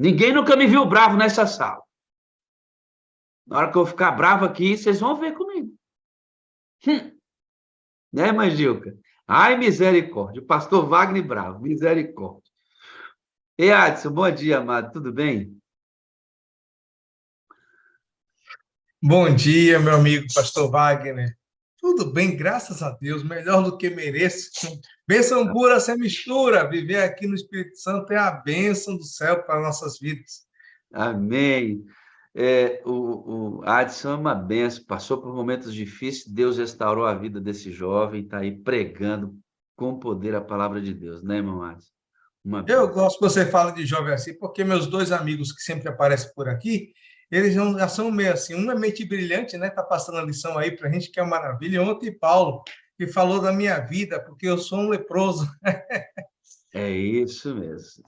Ninguém nunca me viu bravo nessa sala. Na hora que eu ficar bravo aqui, vocês vão ver comigo. Né, Magilca? Ai, misericórdia. O pastor Wagner bravo, misericórdia. E Adson, bom dia, amado. Tudo bem? Bom dia, meu amigo pastor Wagner. Tudo bem, graças a Deus, melhor do que mereço. Bênção pura sem mistura. Viver aqui no Espírito Santo é a bênção do céu para nossas vidas. Amém. O Adson é uma benção, passou por momentos difíceis, Deus restaurou a vida desse jovem, está aí pregando com poder a palavra de Deus, né, irmão Adson? Uma Eu benção. gosto que você fala de jovem assim, porque meus dois amigos que sempre aparecem por aqui, eles já são meio assim. Um é mente brilhante, né? Tá passando a lição aí para a gente, que é uma maravilha. Ontem, Paulo, que falou da minha vida, porque eu sou um leproso. É isso mesmo.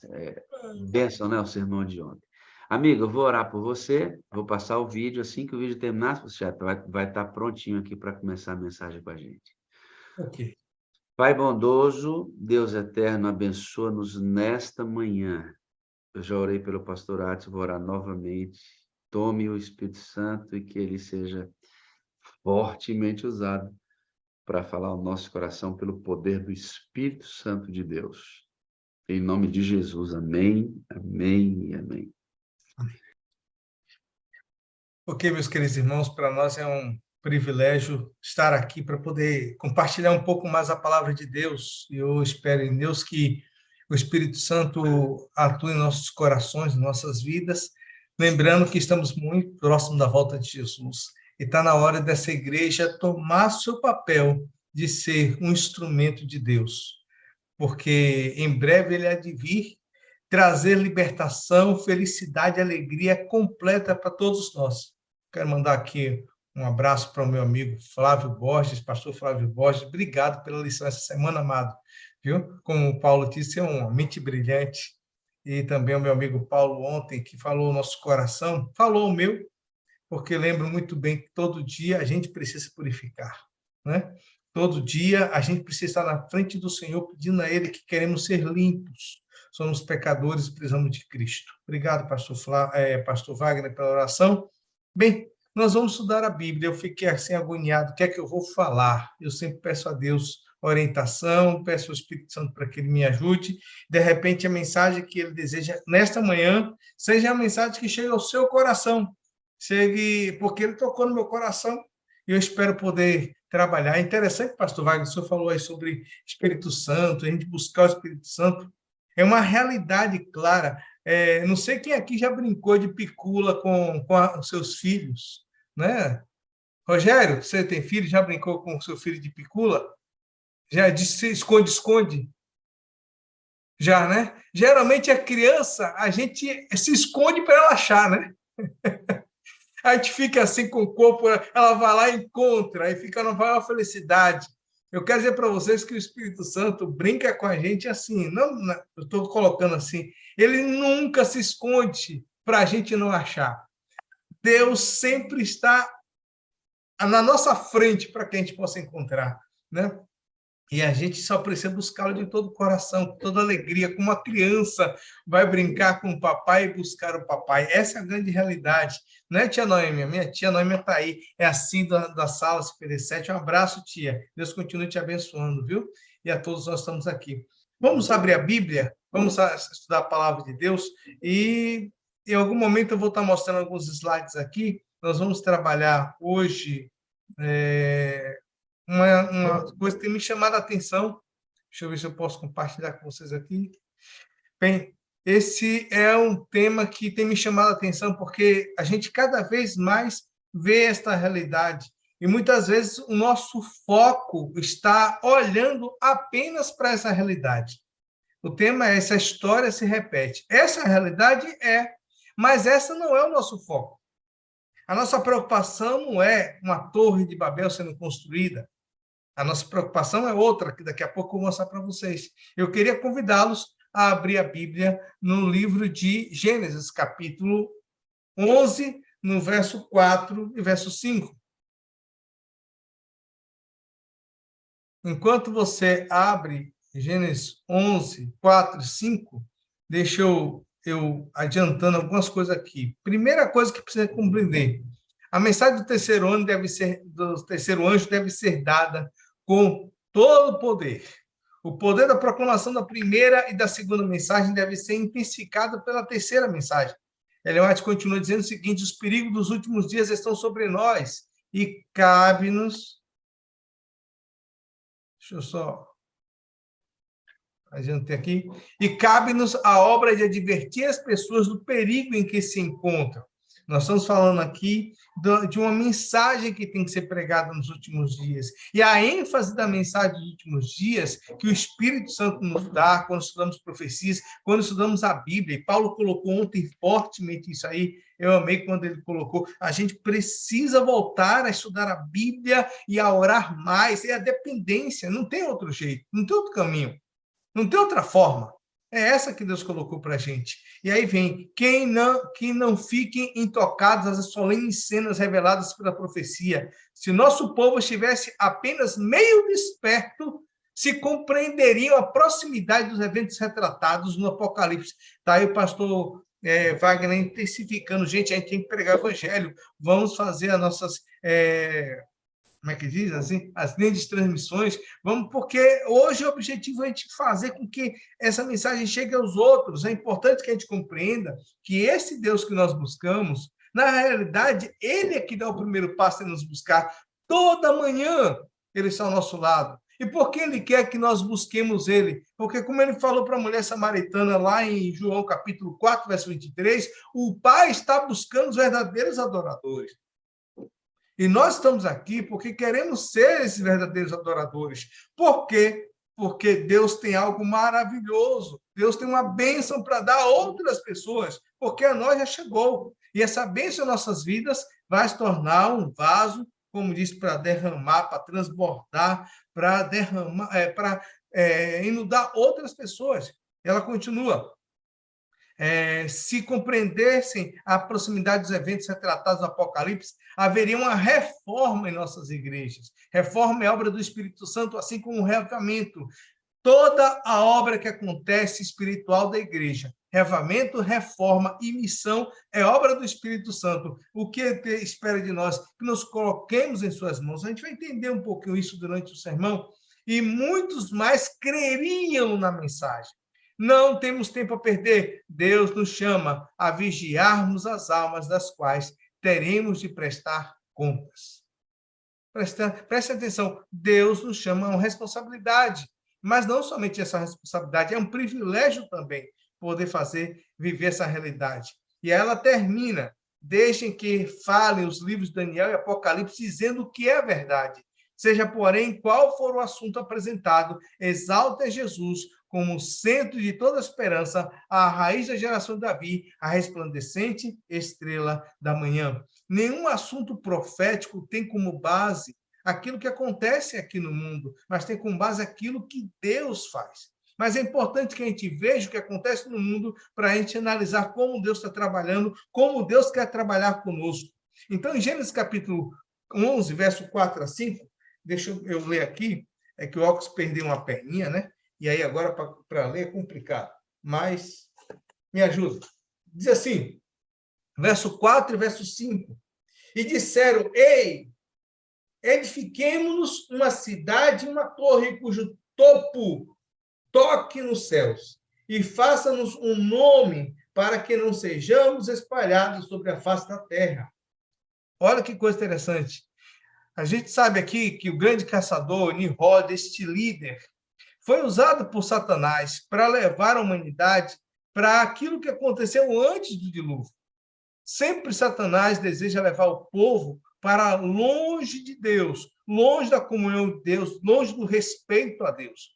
Benção, né, o sermão de ontem. Amigo, eu vou orar por você, vou passar o vídeo, assim que o vídeo terminar, você já vai estar prontinho aqui para começar a mensagem com a gente. Ok. Pai bondoso, Deus eterno, abençoa-nos nesta manhã. Eu já orei pelo pastor Adson, vou orar novamente. Tome o Espírito Santo e que ele seja fortemente usado para falar ao nosso coração pelo poder do Espírito Santo de Deus. Em nome de Jesus, amém, amém e amém. Ok, meus queridos irmãos, para nós é um privilégio estar aqui para poder compartilhar um pouco mais a palavra de Deus. E eu espero em Deus que o Espírito Santo atue em nossos corações, em nossas vidas, lembrando que estamos muito próximo da volta de Jesus. E está na hora dessa igreja tomar seu papel de ser um instrumento de Deus, porque em breve ele há de vir trazer libertação, felicidade, alegria completa para todos nós. Quero mandar aqui um abraço para o meu amigo Flávio Borges, pastor Flávio Borges. Obrigado pela lição essa semana, amado. Viu? Como o Paulo disse, é uma mente brilhante. E também o meu amigo Paulo ontem, que falou o nosso coração, falou o meu, porque lembro muito bem que todo dia a gente precisa se purificar, né? Todo dia a gente precisa estar na frente do Senhor pedindo a Ele que queremos ser limpos. Somos pecadores, precisamos de Cristo. Obrigado, pastor Wagner, pela oração. Bem, nós vamos estudar a Bíblia. Eu fiquei assim agoniado. O que é que eu vou falar? Eu sempre peço a Deus orientação, peço ao Espírito Santo para que Ele me ajude. De repente, a mensagem que Ele deseja nesta manhã seja a mensagem que chega ao seu coração. Chegue, porque Ele tocou no meu coração e eu espero poder trabalhar. É interessante, pastor Wagner, o senhor falou aí sobre Espírito Santo, a gente buscar o Espírito Santo. É uma realidade clara. Não sei quem aqui já brincou de picula com os seus filhos, né? Rogério, você tem filho? Já brincou com o seu filho de picula? Já disse esconde-esconde? Já, né? Geralmente a criança, a gente se esconde para ela achar, né? A gente fica assim com o corpo, ela vai lá e encontra, aí fica numa maior felicidade. Eu quero dizer para vocês que o Espírito Santo brinca com a gente assim, não, eu estou colocando assim, ele nunca se esconde para a gente não achar. Deus sempre está na nossa frente para que a gente possa encontrar, né? E a gente só precisa buscá-lo de todo o coração, com toda alegria, como uma criança vai brincar com o papai e buscar o papai. Essa é a grande realidade. Não é, tia Noêmia? Minha tia Noêmia está aí, é assim da sala 57. Um abraço, tia. Deus continue te abençoando, viu? E a todos nós estamos aqui. Vamos abrir a Bíblia, vamos estudar a palavra de Deus e em algum momento eu vou estar mostrando alguns slides aqui. Nós vamos trabalhar hoje uma coisa que tem me chamado a atenção. Deixa eu ver se eu posso compartilhar com vocês aqui. Bem, esse é um tema que tem me chamado a atenção porque a gente cada vez mais vê esta realidade e muitas vezes o nosso foco está olhando apenas para essa realidade. O tema é: essa história se repete. Essa realidade é, mas essa não é o nosso foco. A nossa preocupação não é uma torre de Babel sendo construída. A nossa preocupação é outra, que daqui a pouco eu vou mostrar para vocês. Eu queria convidá-los a abrir a Bíblia no livro de Gênesis, capítulo 11, no verso 4 e verso 5. Enquanto você abre Gênesis 11, 4 e 5, deixa eu eu adiantando algumas coisas aqui. Primeira coisa que precisa compreender: a mensagem do terceiro anjo deve ser dada com todo o poder. O poder da proclamação da primeira e da segunda mensagem deve ser intensificado pela terceira mensagem. Ellen White continua dizendo o seguinte: os perigos dos últimos dias estão sobre nós e cabe-nos. Deixa eu só adiantar aqui. E cabe-nos a obra de advertir as pessoas do perigo em que se encontram. Nós estamos falando aqui de uma mensagem que tem que ser pregada nos últimos dias. E a ênfase da mensagem dos últimos dias que o Espírito Santo nos dá quando estudamos profecias, quando estudamos a Bíblia. E Paulo colocou ontem fortemente isso aí. Eu amei quando ele colocou. A gente precisa voltar a estudar a Bíblia e a orar mais. É a dependência. Não tem outro jeito, não tem outro caminho. Não tem outra forma. É essa que Deus colocou para a gente. E aí vem, que não fiquem intocados às solenes cenas reveladas pela profecia. Se nosso povo estivesse apenas meio desperto, se compreenderiam a proximidade dos eventos retratados no Apocalipse. Está aí o pastor Wagner intensificando. Gente, a gente tem que pregar o evangelho. Vamos fazer as nossas... como é que diz, assim, as linhas de transmissões, porque hoje o objetivo é a gente fazer com que essa mensagem chegue aos outros. É importante que a gente compreenda que esse Deus que nós buscamos, na realidade, ele é que dá o primeiro passo em nos buscar. Toda manhã ele está ao nosso lado. E por que ele quer que nós busquemos ele? Porque, como ele falou para a mulher samaritana lá em João capítulo 4, verso 23, o Pai está buscando os verdadeiros adoradores. E nós estamos aqui porque queremos ser esses verdadeiros adoradores. Por quê? Porque Deus tem algo maravilhoso. Deus tem uma bênção para dar a outras pessoas, porque a nós já chegou. E essa bênção em nossas vidas vai se tornar um vaso, como diz, para derramar, para transbordar, para derramar, para inundar outras pessoas. Ela continua. Se compreendessem a proximidade dos eventos retratados no Apocalipse, haveria uma reforma em nossas igrejas. Reforma é obra do Espírito Santo, assim como o reavivamento. Toda a obra que acontece espiritual da igreja, reavivamento, reforma e missão, é obra do Espírito Santo. O que ele espera de nós? Que nos coloquemos em suas mãos. A gente vai entender um pouquinho isso durante o sermão. E muitos mais creriam na mensagem. Não temos tempo a perder. Deus nos chama a vigiarmos as almas das quais teremos de prestar contas. Preste atenção. Deus nos chama a uma responsabilidade. Mas não somente essa responsabilidade, é um privilégio também poder viver essa realidade. E ela termina. Deixem que falem os livros de Daniel e Apocalipse dizendo o que é verdade. Seja, porém, qual for o assunto apresentado, exalte a Jesus como centro de toda a esperança, a raiz da geração de Davi, a resplandecente estrela da manhã. Nenhum assunto profético tem como base aquilo que acontece aqui no mundo, mas tem como base aquilo que Deus faz. Mas é importante que a gente veja o que acontece no mundo para a gente analisar como Deus está trabalhando, como Deus quer trabalhar conosco. Então, em Gênesis capítulo 11, verso 4 a 5, deixa eu ler aqui, é que o óculos perdeu uma perninha, né? E aí agora para ler é complicado, mas me ajuda. Diz assim, verso 4 e verso 5. E disseram, ei, edifiquemo-nos uma cidade, uma torre cujo topo toque nos céus, e faça-nos um nome para que não sejamos espalhados sobre a face da terra. Olha que coisa interessante. A gente sabe aqui que o grande caçador, Nimrod, este líder, foi usado por Satanás para levar a humanidade para aquilo que aconteceu antes do dilúvio. Sempre Satanás deseja levar o povo para longe de Deus, longe da comunhão de Deus, longe do respeito a Deus.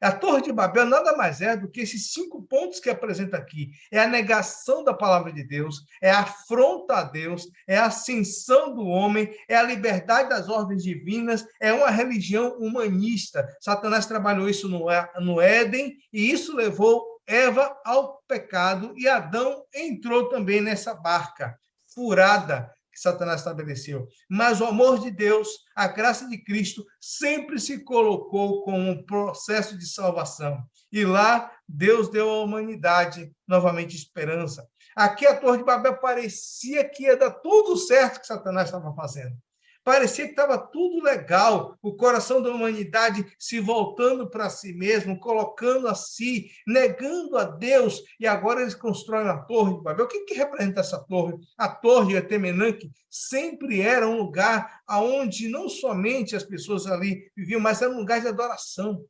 A Torre de Babel nada mais é do que esses 5 pontos que apresenta aqui. É a negação da palavra de Deus, é a afronta a Deus, é a ascensão do homem, é a liberdade das ordens divinas, é uma religião humanista. Satanás trabalhou isso no Éden e isso levou Eva ao pecado e Adão entrou também nessa barca furada que Satanás estabeleceu. Mas o amor de Deus, a graça de Cristo, sempre se colocou como um processo de salvação. E lá, Deus deu à humanidade novamente esperança. Aqui a Torre de Babel parecia que ia dar tudo certo que Satanás estava fazendo. Parecia que estava tudo legal, o coração da humanidade se voltando para si mesmo, colocando a si, negando a Deus, e agora eles constroem a Torre de Babel. O que representa essa torre? A Torre Etemenanque sempre era um lugar onde não somente as pessoas ali viviam, mas era um lugar de adoração.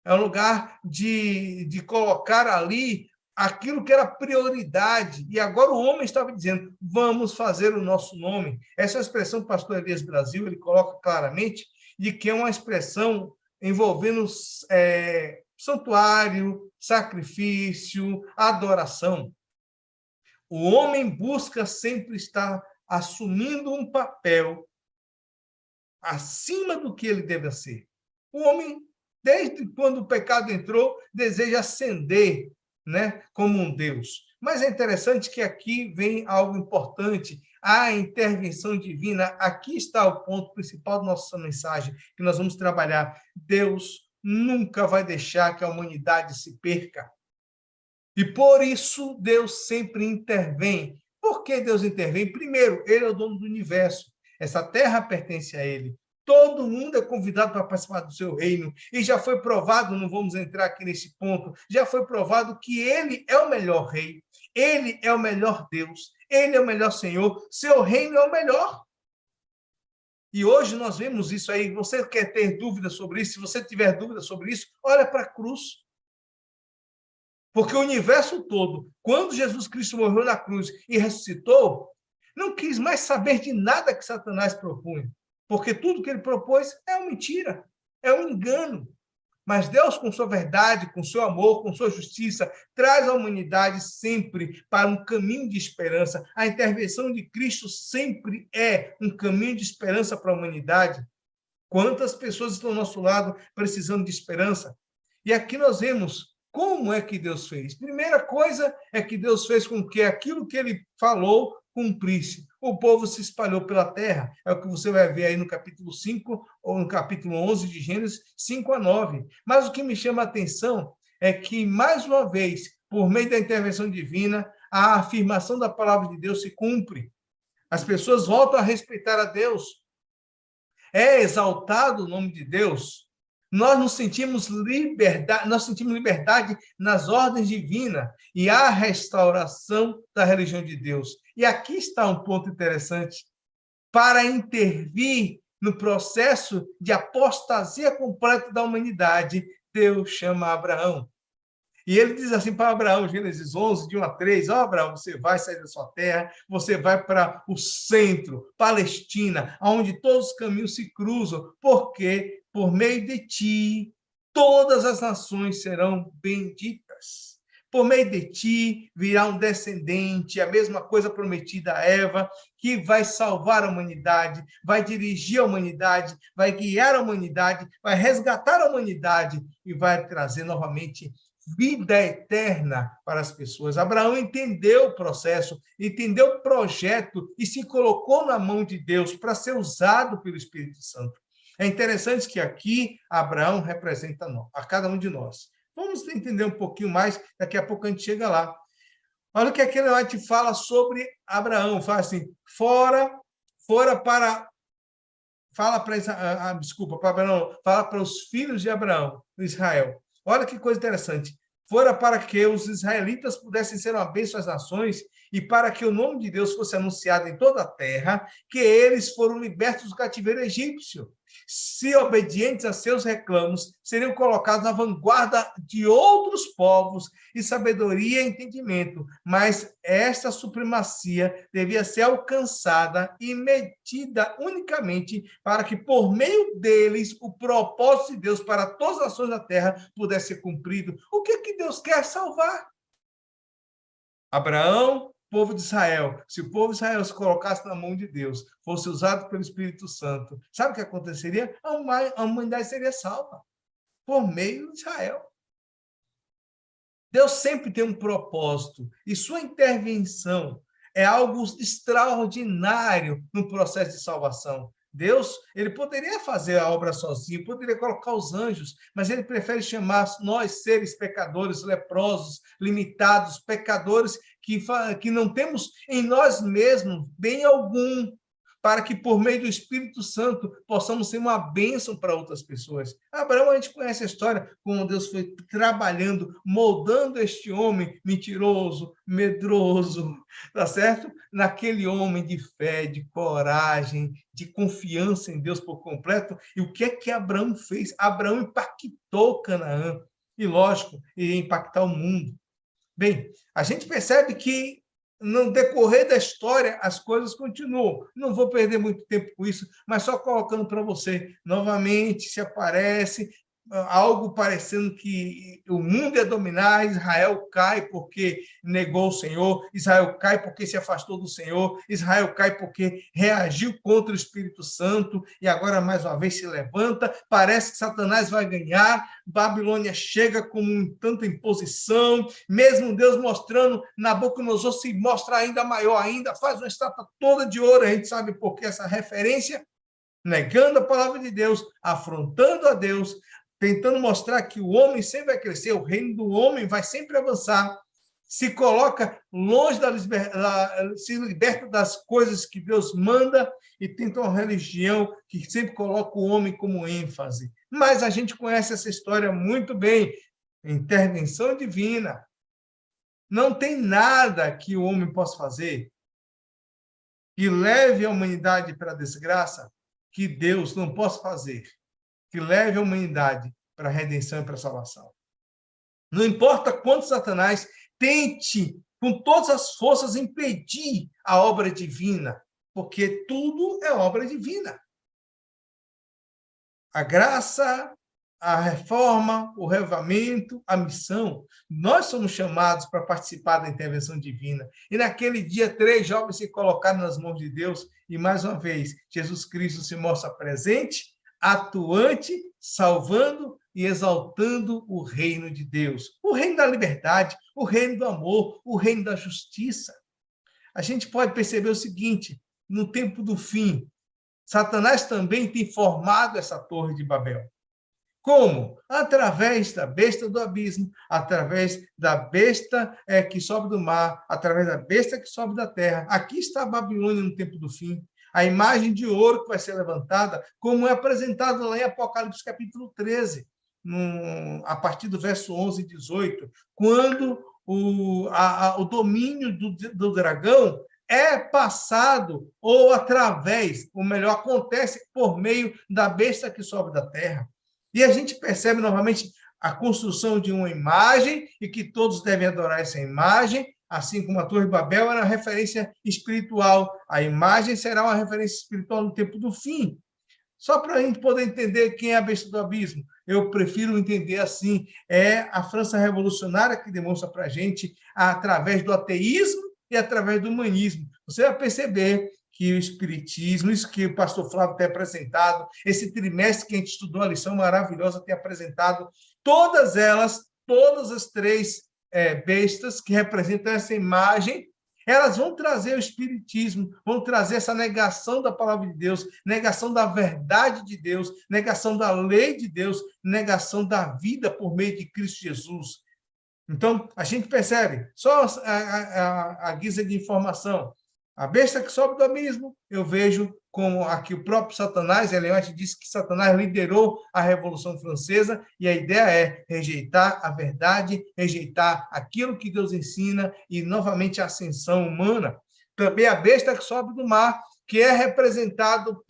É um lugar de colocar ali aquilo que era prioridade. E agora o homem estava dizendo, vamos fazer o nosso nome. Essa expressão que o pastor Elias Brasil ele coloca claramente de que é uma expressão envolvendo santuário, sacrifício, adoração. O homem busca sempre estar assumindo um papel acima do que ele deve ser. O homem, desde quando o pecado entrou, deseja ascender, né, como um Deus. Mas é interessante que aqui vem algo importante, a intervenção divina. Aqui está o ponto principal da nossa mensagem, que nós vamos trabalhar. Deus nunca vai deixar que a humanidade se perca. E por isso Deus sempre intervém. Por que Deus intervém? Primeiro, ele é o dono do universo. Essa terra pertence a ele. Todo mundo é convidado para participar do seu reino. E já foi provado, não vamos entrar aqui nesse ponto, já foi provado que ele é o melhor rei, ele é o melhor Deus, ele é o melhor Senhor, seu reino é o melhor. E hoje nós vemos isso aí. Você quer ter dúvida sobre isso? Se você tiver dúvida sobre isso, olha para a cruz. Porque o universo todo, quando Jesus Cristo morreu na cruz e ressuscitou, não quis mais saber de nada que Satanás propunha. Porque tudo que ele propôs é uma mentira, é um engano. Mas Deus, com sua verdade, com seu amor, com sua justiça, traz a humanidade sempre para um caminho de esperança. A intervenção de Cristo sempre é um caminho de esperança para a humanidade. Quantas pessoas estão ao nosso lado precisando de esperança? E aqui nós vemos como é que Deus fez. Primeira coisa é que Deus fez com que aquilo que ele falou cumprisse. O povo se espalhou pela terra. É o que você vai ver aí no capítulo 5 ou no capítulo 11 de Gênesis 5 a 9. Mas o que me chama a atenção é que, mais uma vez, por meio da intervenção divina, a afirmação da palavra de Deus se cumpre. As pessoas voltam a respeitar a Deus. É exaltado o nome de Deus. Nós sentimos liberdade nas ordens divinas e a restauração da religião de Deus. E aqui está um ponto interessante. Para intervir no processo de apostasia completa da humanidade, Deus chama Abraão. E ele diz assim para Abraão, Gênesis 11, de 1 a 3, Abraão, você vai sair da sua terra, você vai para o centro, Palestina, onde todos os caminhos se cruzam, porque por meio de ti, todas as nações serão benditas. Por meio de ti virá um descendente, a mesma coisa prometida a Eva, que vai salvar a humanidade, vai dirigir a humanidade, vai guiar a humanidade, vai resgatar a humanidade e vai trazer novamente vida eterna para as pessoas. Abraão entendeu o processo, entendeu o projeto e se colocou na mão de Deus para ser usado pelo Espírito Santo. É interessante que aqui Abraão representa a cada um de nós. Vamos entender um pouquinho mais, daqui a pouco a gente chega lá. Olha o que aquele lá te fala sobre Abraão. Fala assim, fala para Abraão, fala para os filhos de Abraão, Israel. Olha que coisa interessante. Fora para que os israelitas pudessem ser uma bênção às nações e para que o nome de Deus fosse anunciado em toda a terra, que eles foram libertos do cativeiro egípcio. Se obedientes a seus reclamos, seriam colocados na vanguarda de outros povos e sabedoria e entendimento, mas esta supremacia devia ser alcançada e medida unicamente para que, por meio deles, o propósito de Deus para todas as nações da terra pudesse ser cumprido. O que Deus quer salvar? Abraão, povo de Israel. Se o povo de Israel se colocasse na mão de Deus, fosse usado pelo Espírito Santo, sabe o que aconteceria? A humanidade seria salva por meio de Israel. Deus sempre tem um propósito e sua intervenção é algo extraordinário no processo de salvação. Deus, ele poderia fazer a obra sozinho, poderia colocar os anjos, mas ele prefere chamar nós, seres pecadores, leprosos, limitados, pecadores, que não temos em nós mesmos bem algum, para que, por meio do Espírito Santo, possamos ser uma bênção para outras pessoas. Abraão, a gente conhece a história, como Deus foi trabalhando, moldando este homem mentiroso, medroso, tá certo? Naquele homem de fé, de coragem, de confiança em Deus por completo. E o que é que Abraão fez? Abraão impactou Canaã. E, lógico, ia impactar o mundo. Bem, a gente percebe que no decorrer da história, as coisas continuam. Não vou perder muito tempo com isso, mas só colocando para você, novamente, se aparece algo parecendo que o mundo ia dominar, Israel cai porque negou o Senhor, Israel cai porque se afastou do Senhor, Israel cai porque reagiu contra o Espírito Santo e agora mais uma vez se levanta, parece que Satanás vai ganhar, Babilônia chega com tanta imposição, mesmo Deus mostrando, Nabucodonosor se mostra ainda maior ainda, faz uma estátua toda de ouro, a gente sabe por que essa referência, negando a palavra de Deus, afrontando a Deus, tentando mostrar que o homem sempre vai crescer, o reino do homem vai sempre avançar, se coloca longe se liberta das coisas que Deus manda e tenta uma religião que sempre coloca o homem como ênfase. Mas a gente conhece essa história muito bem, intervenção divina. Não tem nada que o homem possa fazer que leve a humanidade para a desgraça que Deus não possa fazer, que leve a humanidade para a redenção e para a salvação. Não importa quanto Satanás tente, com todas as forças, impedir a obra divina, porque tudo é obra divina. A graça, a reforma, o reavivamento, a missão. Nós somos chamados para participar da intervenção divina. E naquele dia, 3 jovens se colocaram nas mãos de Deus e, mais uma vez, Jesus Cristo se mostra presente, atuante, salvando e exaltando o reino de Deus. O reino da liberdade, o reino do amor, o reino da justiça. A gente pode perceber o seguinte, no tempo do fim, Satanás também tem formado essa torre de Babel. Como? Através da besta do abismo, através da besta que sobe do mar, através da besta que sobe da terra. Aqui está a Babilônia no tempo do fim. A imagem de ouro que vai ser levantada, como é apresentado lá em Apocalipse capítulo 13, a partir do verso 11 e 18, quando o domínio do dragão é passado ou através, ou melhor, acontece por meio da besta que sobe da terra. E a gente percebe novamente a construção de uma imagem e que todos devem adorar essa imagem, assim como a Torre de Babel era uma referência espiritual. A imagem será uma referência espiritual no tempo do fim. Só para a gente poder entender quem é a besta do abismo, eu prefiro entender assim, é a França revolucionária que demonstra para a gente, através do ateísmo e através do humanismo. Você vai perceber que o espiritismo, isso que o pastor Flávio tem apresentado, esse trimestre que a gente estudou a lição maravilhosa, tem apresentado todas as 3 bestas que representam essa imagem, elas vão trazer o espiritismo, vão trazer essa negação da palavra de Deus, negação da verdade de Deus, negação da lei de Deus, negação da vida por meio de Cristo Jesus. Então, a gente percebe, só a guisa de informação, a besta que sobe do abismo, eu vejo como aqui o próprio Satanás, Eliot disse que Satanás liderou a Revolução Francesa, e a ideia é rejeitar a verdade, rejeitar aquilo que Deus ensina, e novamente a ascensão humana. Também a besta que sobe do mar, que é representado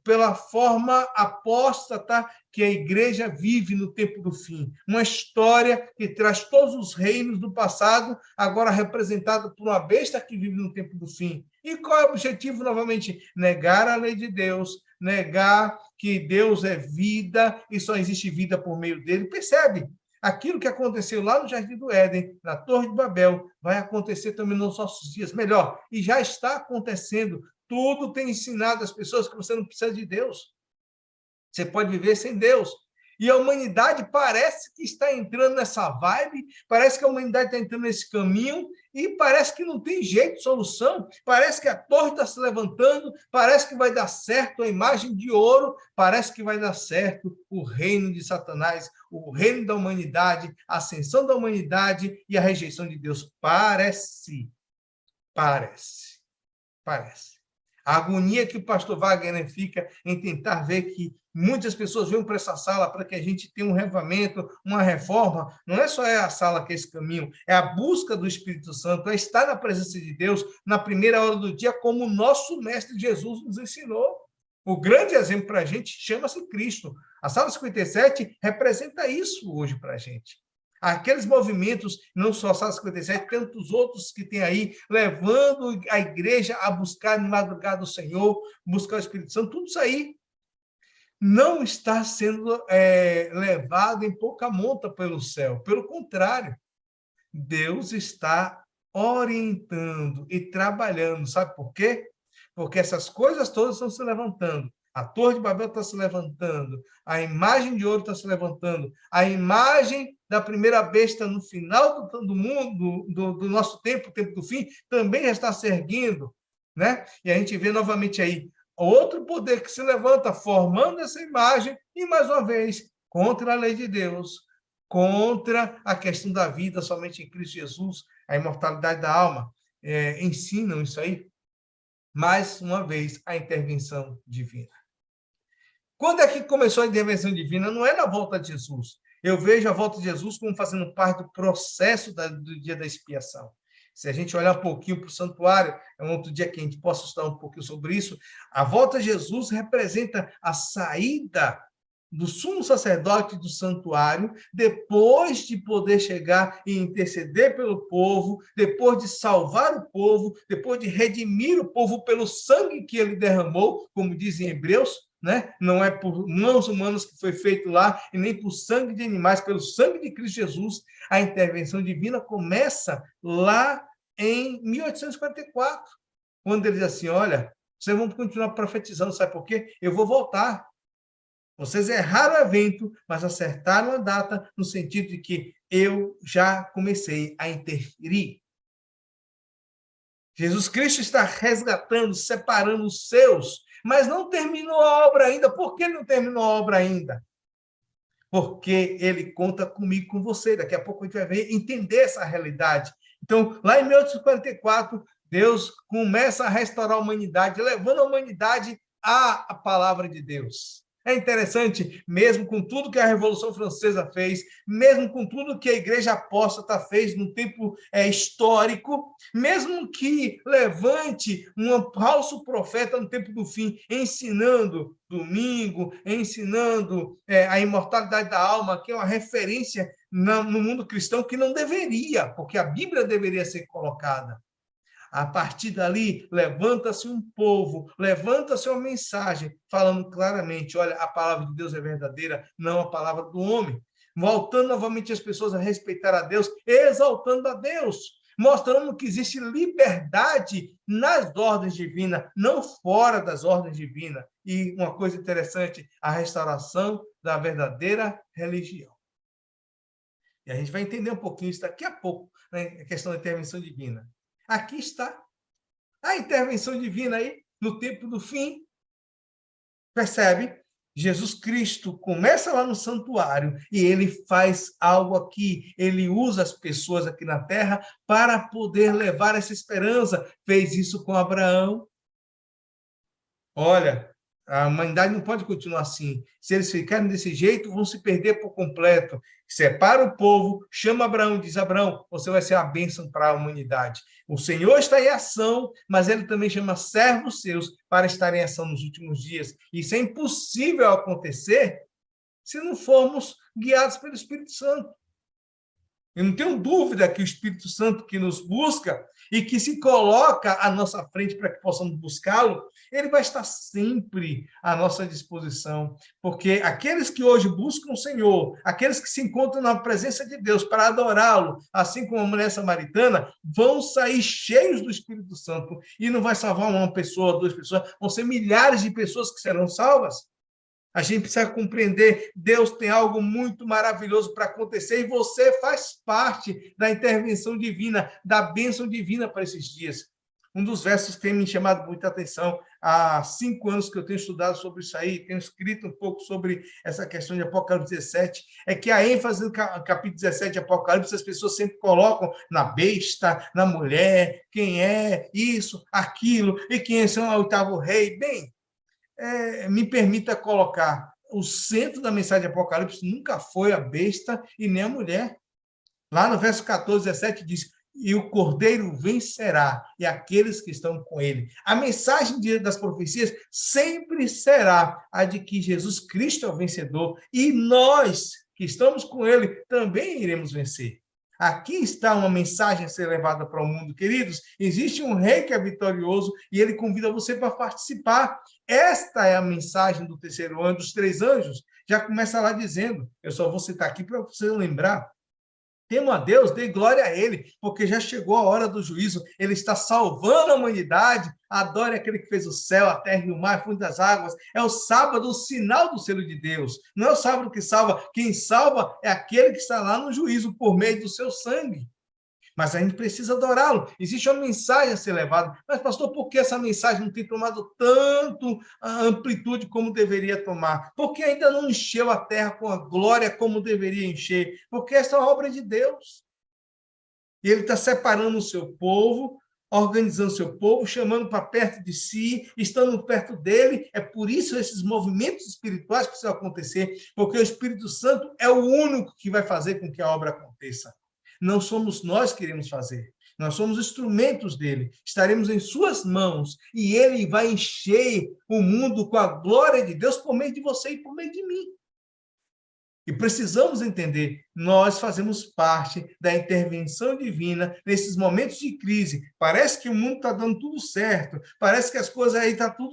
pela forma apóstata que a igreja vive no tempo do fim. Uma história que traz todos os reinos do passado, agora representado por uma besta que vive no tempo do fim. E qual é o objetivo, novamente? Negar a lei de Deus, negar que Deus é vida e só existe vida por meio dele. Percebe? Aquilo que aconteceu lá no Jardim do Éden, na Torre de Babel, vai acontecer também nos nossos dias. Melhor, e já está acontecendo. Tudo tem ensinado às pessoas que você não precisa de Deus. Você pode viver sem Deus. E a humanidade parece que está entrando nessa vibe, parece que a humanidade está entrando nesse caminho, e parece que não tem jeito de solução, parece que a torre está se levantando, parece que vai dar certo a imagem de ouro, parece que vai dar certo o reino de Satanás, o reino da humanidade, a ascensão da humanidade e a rejeição de Deus. Parece. A agonia que o pastor Wagner fica em tentar ver que muitas pessoas vêm para essa sala para que a gente tenha um revamento, uma reforma. Não é só a sala que é esse caminho, é a busca do Espírito Santo, é estar na presença de Deus na primeira hora do dia, como o nosso mestre Jesus nos ensinou. O grande exemplo para a gente chama-se Cristo. A sala 57 representa isso hoje para a gente. Aqueles movimentos, não só a Sala 57, tantos outros que tem aí, levando a igreja a buscar no madrugada o Senhor, buscar o Espírito Santo, tudo isso aí não está sendo levado em pouca monta pelo céu. Pelo contrário, Deus está orientando e trabalhando. Sabe por quê? Porque essas coisas todas estão se levantando. A Torre de Babel está se levantando, a imagem de ouro está se levantando, a imagem da primeira besta no final do mundo, do nosso tempo, o tempo do fim, também já está se erguendo, né? E a gente vê novamente aí outro poder que se levanta, formando essa imagem, e mais uma vez, contra a lei de Deus, contra a questão da vida somente em Cristo Jesus, a imortalidade da alma. Ensinam isso aí. Mais uma vez, a intervenção divina. Quando é que começou a intervenção divina? Não é na volta de Jesus. Eu vejo a volta de Jesus como fazendo parte do processo do dia da expiação. Se a gente olhar um pouquinho para o santuário, é um outro dia que a gente possa estudar um pouquinho sobre isso, a volta de Jesus representa a saída do sumo sacerdote do santuário, depois de poder chegar e interceder pelo povo, depois de salvar o povo, depois de redimir o povo pelo sangue que ele derramou, como dizem Hebreus, né? Não é por mãos humanas que foi feito lá, e nem por sangue de animais, pelo sangue de Cristo Jesus. A intervenção divina começa lá em 1844, quando ele diz assim, olha, vocês vão continuar profetizando, sabe por quê? Eu vou voltar. Vocês erraram o evento, mas acertaram a data, no sentido de que eu já comecei a interferir. Jesus Cristo está resgatando, separando os seus, mas não terminou a obra ainda. Por que não terminou a obra ainda? Porque ele conta comigo, com você. Daqui a pouco a gente vai ver, entender essa realidade. Então, lá em 1844, Deus começa a restaurar a humanidade, levando a humanidade à palavra de Deus. É interessante, mesmo com tudo que a Revolução Francesa fez, mesmo com tudo que a Igreja Apóstata fez no tempo histórico, mesmo que levante um falso profeta no tempo do fim, ensinando domingo, ensinando a imortalidade da alma, que é uma referência no mundo cristão que não deveria, porque a Bíblia deveria ser colocada. A partir dali, levanta-se um povo, levanta-se uma mensagem, falando claramente, olha, a palavra de Deus é verdadeira, não a palavra do homem. Voltando novamente as pessoas a respeitar a Deus, exaltando a Deus, mostrando que existe liberdade nas ordens divinas, não fora das ordens divinas. E uma coisa interessante, a restauração da verdadeira religião. E a gente vai entender um pouquinho isso daqui a pouco, né, a questão da intervenção divina. Aqui está a intervenção divina aí, no tempo do fim. Percebe? Jesus Cristo começa lá no santuário e ele faz algo aqui. Ele usa as pessoas aqui na terra para poder levar essa esperança. Fez isso com Abraão. Olha, a humanidade não pode continuar assim. Se eles ficarem desse jeito, vão se perder por completo. Separa o povo, chama Abraão e diz, Abraão, você vai ser a bênção para a humanidade. O Senhor está em ação, mas ele também chama servos seus para estar em ação nos últimos dias. Isso é impossível acontecer se não formos guiados pelo Espírito Santo. Eu não tenho dúvida que o Espírito Santo que nos busca e que se coloca à nossa frente para que possamos buscá-lo, ele vai estar sempre à nossa disposição. Porque aqueles que hoje buscam o Senhor, aqueles que se encontram na presença de Deus para adorá-lo, assim como a mulher samaritana, vão sair cheios do Espírito Santo. E não vai salvar uma pessoa, duas pessoas, vão ser milhares de pessoas que serão salvas. A gente precisa compreender, Deus tem algo muito maravilhoso para acontecer e você faz parte da intervenção divina, da bênção divina para esses dias. Um dos versos que tem me chamado muita atenção, há 5 anos que eu tenho estudado sobre isso aí, tenho escrito um pouco sobre essa questão de Apocalipse 17, é que a ênfase do capítulo 17 de Apocalipse, as pessoas sempre colocam na besta, na mulher, quem é isso, aquilo, e quem é o 8º rei. Bem, me permita colocar, o centro da mensagem de Apocalipse nunca foi a besta e nem a mulher. Lá no verso 14, 17 diz: e o Cordeiro vencerá, e aqueles que estão com ele. A mensagem das profecias sempre será a de que Jesus Cristo é o vencedor, e nós, que estamos com ele, também iremos vencer. Aqui está uma mensagem a ser levada para o mundo, queridos. Existe um rei que é vitorioso e ele convida você para participar. Esta é a mensagem do 3º anjo, dos 3 anjos. Já começa lá dizendo, eu só vou citar aqui para você lembrar: temo a Deus, dê glória a ele, porque já chegou a hora do juízo, ele está salvando a humanidade, adore aquele que fez o céu, a terra e o mar, fundo das águas. É o sábado, o sinal do selo de Deus. Não é o sábado que salva, quem salva é aquele que está lá no juízo por meio do seu sangue. Mas a gente precisa adorá-lo. Existe uma mensagem a ser levada. Mas, pastor, por que essa mensagem não tem tomado tanto a amplitude como deveria tomar? Porque ainda não encheu a terra com a glória como deveria encher? Porque essa é a obra de Deus. E ele está separando o seu povo, organizando o seu povo, chamando para perto de si, estando perto dele. É por isso esses movimentos espirituais precisam acontecer, porque o Espírito Santo é o único que vai fazer com que a obra aconteça. Não somos nós que iremos fazer. Nós somos instrumentos dele. Estaremos em suas mãos e ele vai encher o mundo com a glória de Deus por meio de você e por meio de mim. E precisamos entender, nós fazemos parte da intervenção divina nesses momentos de crise. Parece que o mundo está dando tudo certo, parece que as coisas aí estão tudo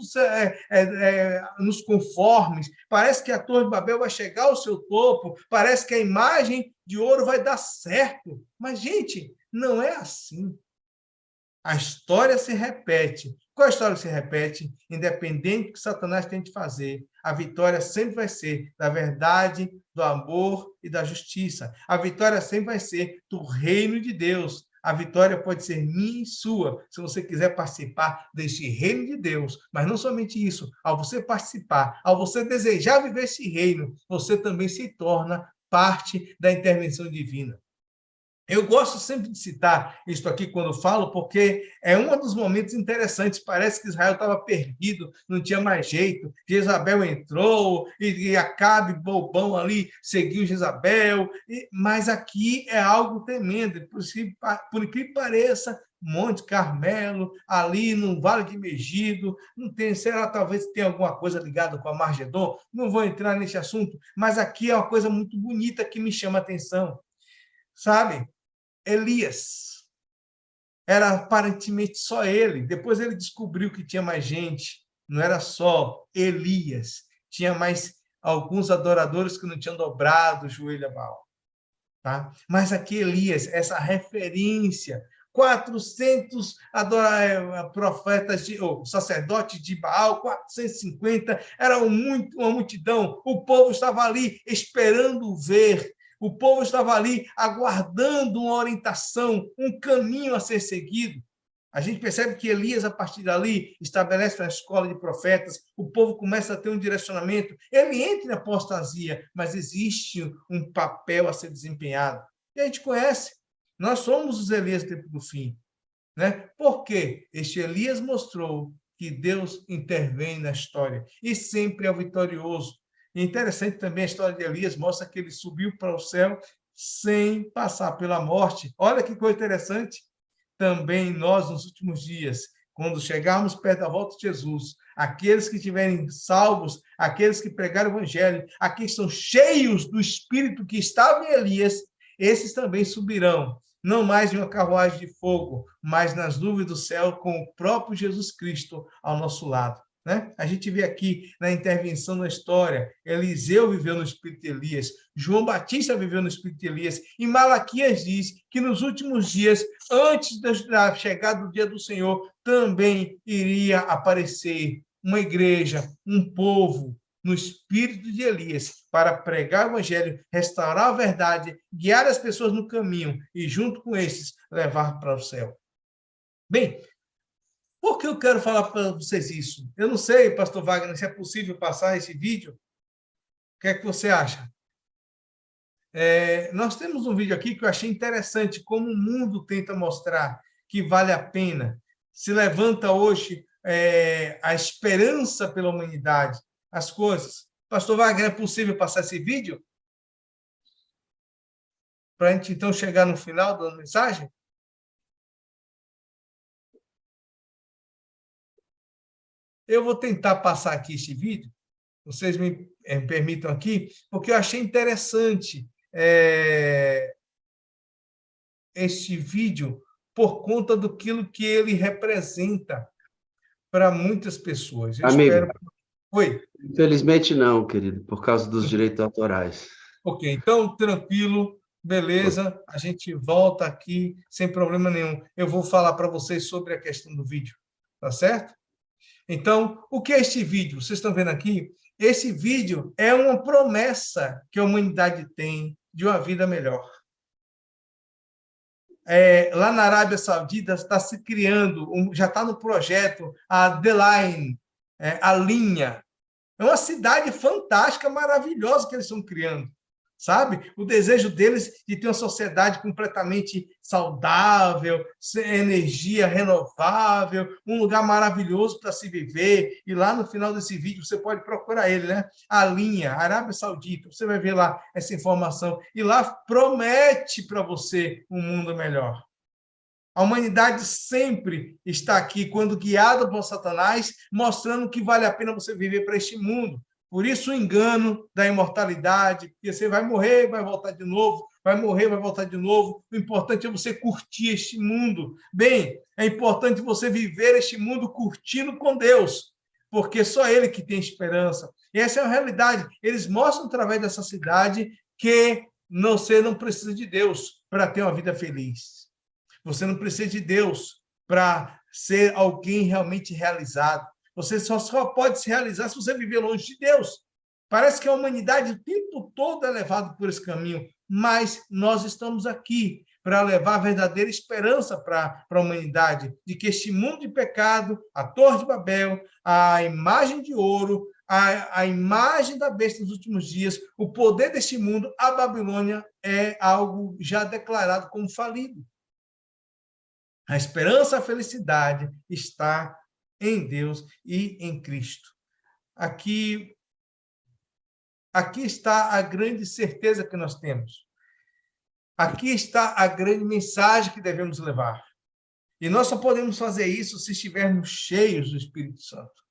nos conformes, parece que a Torre de Babel vai chegar ao seu topo, parece que a imagem de ouro vai dar certo. Mas, gente, não é assim. A história se repete. Qual a história que se repete? Independente do que Satanás tente fazer, a vitória sempre vai ser da verdade, do amor e da justiça. A vitória sempre vai ser do reino de Deus. A vitória pode ser minha e sua, se você quiser participar deste reino de Deus. Mas não somente isso, ao você participar, ao você desejar viver esse reino, você também se torna parte da intervenção divina. Eu gosto sempre de citar isso aqui quando falo, porque é um dos momentos interessantes. Parece que Israel estava perdido, não tinha mais jeito. Jezabel entrou e Acabe, bobão ali, seguiu Jezabel. Mas aqui é algo tremendo. Por incrível que pareça, Monte Carmelo, ali no Vale de Megido, não tem, será talvez tem alguma coisa ligada com a Margedon? Não vou entrar nesse assunto, mas aqui é uma coisa muito bonita que me chama a atenção. Sabe? Elias, era aparentemente só ele. Depois ele descobriu que tinha mais gente. Não era só Elias. Tinha mais alguns adoradores que não tinham dobrado o joelho a Baal. Tá? Mas aqui Elias, essa referência, 400 profetas, ou sacerdotes de Baal, 450, era uma multidão. O povo estava ali esperando ver. O povo estava ali aguardando uma orientação, um caminho a ser seguido. A gente percebe que Elias, a partir dali, estabelece uma escola de profetas, o povo começa a ter um direcionamento, ele entra na apostasia, mas existe um papel a ser desempenhado. E a gente conhece, nós somos os Elias do tempo do fim. Né? Por quê? Este Elias mostrou que Deus intervém na história e sempre é o vitorioso. E interessante também a história de Elias, mostra que ele subiu para o céu sem passar pela morte. Olha que coisa interessante. Também nós, nos últimos dias, quando chegarmos perto da volta de Jesus, aqueles que estiverem salvos, aqueles que pregaram o evangelho, aqueles que são cheios do Espírito que estava em Elias, esses também subirão, não mais em uma carruagem de fogo, mas nas nuvens do céu com o próprio Jesus Cristo ao nosso lado. Né? A gente vê aqui na intervenção na história, Eliseu viveu no espírito de Elias, João Batista viveu no espírito de Elias, e Malaquias diz que nos últimos dias, antes da chegada do dia do Senhor, também iria aparecer uma igreja, um povo no espírito de Elias, para pregar o evangelho, restaurar a verdade, guiar as pessoas no caminho e, junto com esses, levar para o céu. Bem, por que eu quero falar para vocês isso? Eu não sei, pastor Wagner, se é possível passar esse vídeo. O que é que você acha? Nós temos um vídeo aqui que eu achei interessante, como o mundo tenta mostrar que vale a pena. Se levanta hoje a esperança pela humanidade, as coisas. Pastor Wagner, é possível passar esse vídeo? Para a gente, então, chegar no final da mensagem? Eu vou tentar passar aqui esse vídeo, vocês me permitam aqui, porque eu achei interessante este vídeo por conta daquilo que ele representa para muitas pessoas. Eu Amigo, espero... Oi. infelizmente não, querido, por causa dos direitos autorais. Ok, então, tranquilo, beleza, a gente volta aqui sem problema nenhum. Eu vou falar para vocês sobre a questão do vídeo, tá certo? Então, o que é este vídeo? Vocês estão vendo aqui? Esse vídeo é uma promessa que a humanidade tem de uma vida melhor. Lá na Arábia Saudita está se criando, já está no projeto a The Line, a linha. É uma cidade fantástica, maravilhosa que eles estão criando, sabe? O desejo deles de ter uma sociedade completamente saudável, energia renovável, um lugar maravilhoso para se viver. E lá no final desse vídeo você pode procurar ele, né? A linha, Arábia Saudita, você vai ver lá essa informação. E lá promete para você um mundo melhor. A humanidade sempre está aqui, quando guiada por Satanás, mostrando que vale a pena você viver para este mundo. Por isso o engano da imortalidade, porque você vai morrer, vai voltar de novo, vai morrer, vai voltar de novo. O importante é você curtir este mundo. Bem, é importante você viver este mundo curtindo com Deus, porque só Ele que tem esperança. E essa é a realidade. Eles mostram através dessa cidade que você não precisa de Deus para ter uma vida feliz. Você não precisa de Deus para ser alguém realmente realizado. Você só pode se realizar se você viver longe de Deus. Parece que a humanidade o tempo todo é levada por esse caminho, mas nós estamos aqui para levar a verdadeira esperança para a humanidade, de que este mundo de pecado, a Torre de Babel, a imagem de ouro, a imagem da besta dos últimos dias, o poder deste mundo, a Babilônia, é algo já declarado como falido. A esperança, a felicidade está em Deus e em Cristo. Aqui está a grande certeza que nós temos. Aqui está a grande mensagem que devemos levar. E nós só podemos fazer isso se estivermos cheios do Espírito Santo.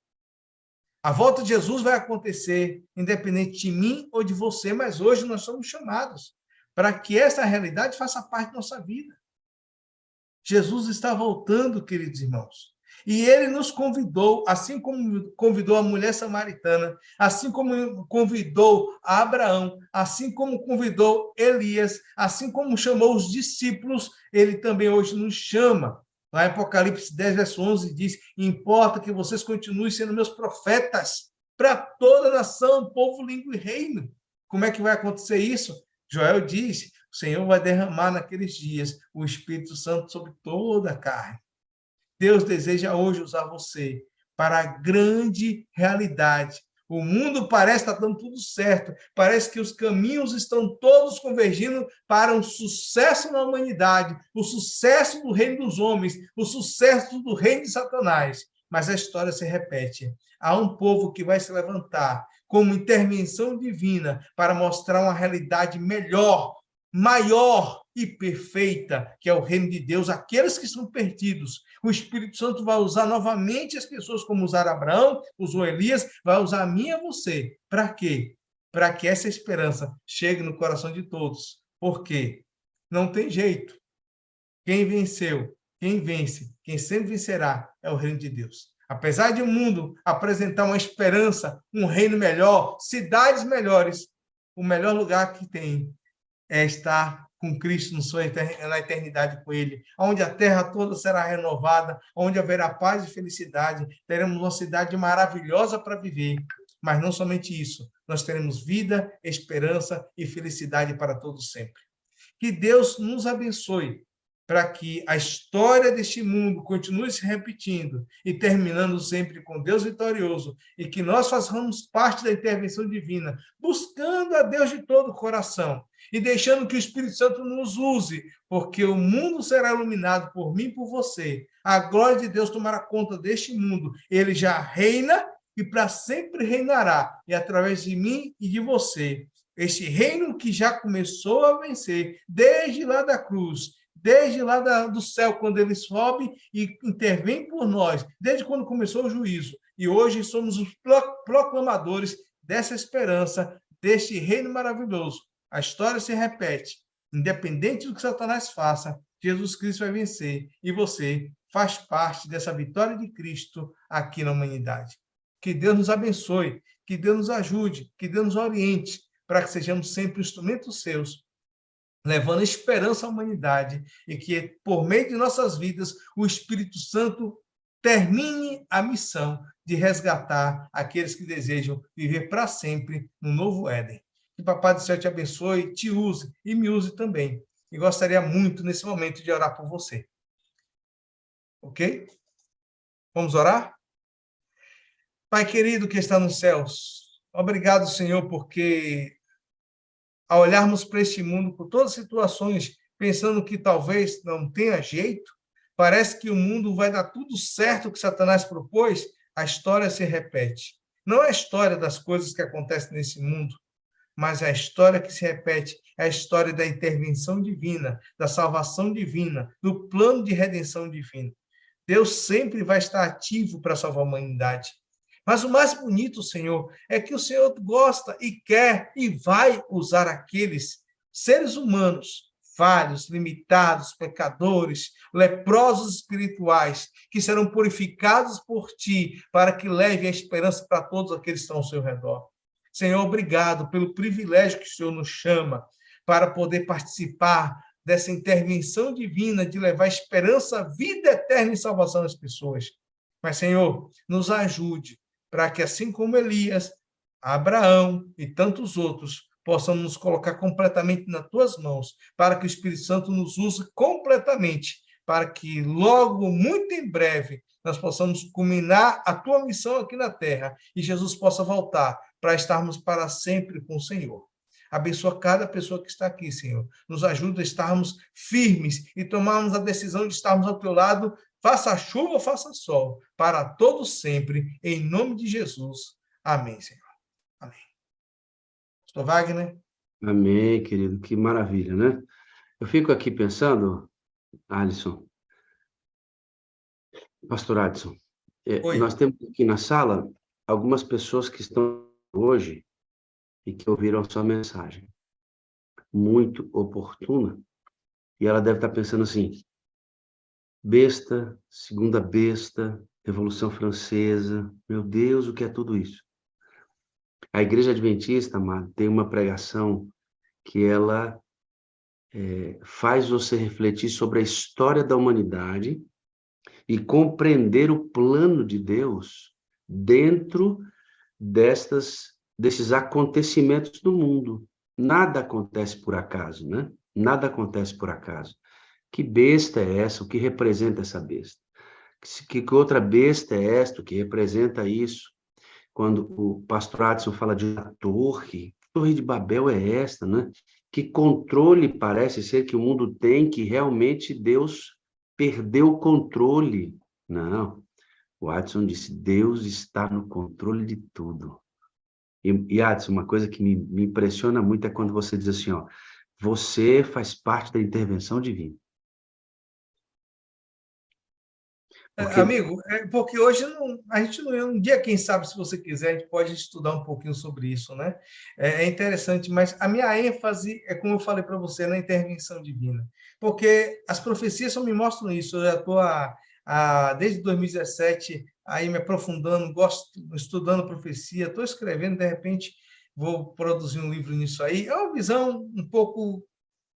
A volta de Jesus vai acontecer, independente de mim ou de você, mas hoje nós somos chamados para que essa realidade faça parte da nossa vida. Jesus está voltando, queridos irmãos. E ele nos convidou, assim como convidou a mulher samaritana, assim como convidou a Abraão, assim como convidou Elias, assim como chamou os discípulos, ele também hoje nos chama. Lá em Apocalipse 10, verso 11, diz: importa que vocês continuem sendo meus profetas para toda nação, povo, língua e reino. Como é que vai acontecer isso? Joel diz: o Senhor vai derramar naqueles dias o Espírito Santo sobre toda a carne. Deus deseja hoje usar você para a grande realidade. O mundo parece estar dando tudo certo, parece que os caminhos estão todos convergindo para um sucesso na humanidade, o sucesso do reino dos homens, o sucesso do reino de Satanás. Mas a história se repete. Há um povo que vai se levantar como intervenção divina para mostrar uma realidade melhor, maior e perfeita, que é o reino de Deus, aqueles que estão perdidos. O Espírito Santo vai usar novamente as pessoas como usar Abraão, usou Elias, vai usar a mim e a você. Para quê? Para que essa esperança chegue no coração de todos. Por quê? Não tem jeito. Quem venceu, quem vence, quem sempre vencerá é o reino de Deus. Apesar de o mundo apresentar uma esperança, um reino melhor, cidades melhores, o melhor lugar que tem é estar com Cristo na eternidade com Ele, onde a terra toda será renovada, onde haverá paz e felicidade, teremos uma cidade maravilhosa para viver, mas não somente isso, nós teremos vida, esperança e felicidade para todos sempre. Que Deus nos abençoe para que a história deste mundo continue se repetindo e terminando sempre com Deus vitorioso, e que nós façamos parte da intervenção divina, buscando a Deus de todo o coração e deixando que o Espírito Santo nos use, porque o mundo será iluminado por mim e por você. A glória de Deus tomará conta deste mundo. Ele já reina e para sempre reinará, e através de mim e de você. Este reino que já começou a vencer, desde lá da cruz, desde lá do céu, quando ele sobe e intervém por nós, desde quando começou o juízo. E hoje somos os proclamadores dessa esperança, deste reino maravilhoso. A história se repete. Independente do que Satanás faça, Jesus Cristo vai vencer. E você faz parte dessa vitória de Cristo aqui na humanidade. Que Deus nos abençoe, que Deus nos ajude, que Deus nos oriente, para que sejamos sempre instrumentos seus, levando esperança à humanidade, e que, por meio de nossas vidas, o Espírito Santo termine a missão de resgatar aqueles que desejam viver para sempre no novo Éden. Que Papai do Céu te abençoe, te use e me use também. E gostaria muito, nesse momento, de orar por você. Ok? Vamos orar? Pai querido que está nos céus, obrigado, Senhor, porque ao olharmos para este mundo, por todas as situações, pensando que talvez não tenha jeito, parece que o mundo vai dar tudo certo que Satanás propôs, a história se repete. Não é a história das coisas que acontecem nesse mundo, mas a história que se repete é a história da intervenção divina, da salvação divina, do plano de redenção divino. Deus sempre vai estar ativo para salvar a humanidade. Mas o mais bonito, Senhor, é que o Senhor gosta e quer e vai usar aqueles seres humanos falhos, limitados, pecadores, leprosos espirituais, que serão purificados por Ti, para que leve a esperança para todos aqueles que estão ao seu redor. Senhor, obrigado pelo privilégio que o Senhor nos chama para poder participar dessa intervenção divina de levar esperança, vida eterna e salvação às pessoas. Mas, Senhor, nos ajude para que, assim como Elias, Abraão e tantos outros, possamos nos colocar completamente nas tuas mãos, para que o Espírito Santo nos use completamente, para que logo, muito em breve, nós possamos culminar a tua missão aqui na terra e Jesus possa voltar para estarmos para sempre com o Senhor. Abençoa cada pessoa que está aqui, Senhor. Nos ajuda a estarmos firmes e tomarmos a decisão de estarmos ao teu lado, faça chuva, faça sol, para todos sempre, em nome de Jesus. Amém, Senhor. Amém. Pastor Wagner? Amém, querido. Que maravilha, né? Eu fico aqui pensando, Alisson, Pastor Adson, nós temos aqui na sala algumas pessoas que estão hoje e que ouviram a sua mensagem, muito oportuna, e ela deve estar pensando assim: besta, segunda besta, Revolução Francesa, meu Deus, o que é tudo isso? A Igreja Adventista, amado, tem uma pregação que ela faz você refletir sobre a história da humanidade e compreender o plano de Deus dentro desses acontecimentos do mundo. Nada acontece por acaso, né? Nada acontece por acaso. Que besta é essa? O que representa essa besta? Que outra besta é esta? O que representa isso? Quando o pastor Adson fala de uma torre de Babel é esta, né? Que controle parece ser que o mundo tem, que realmente Deus perdeu o controle. Não, o Adson disse: Deus está no controle de tudo. E Adson, uma coisa que me impressiona muito é quando você diz assim, ó, você faz parte da intervenção divina. Porque... Amigo, porque hoje a gente não é um dia, quem sabe, se você quiser, a gente pode estudar um pouquinho sobre isso, né? É interessante, mas a minha ênfase é, como eu falei para você, na intervenção divina. Porque as profecias só me mostram isso. Eu já estou desde 2017 aí me aprofundando, estudando profecia, estou escrevendo, de repente vou produzir um livro nisso aí. É uma visão um pouco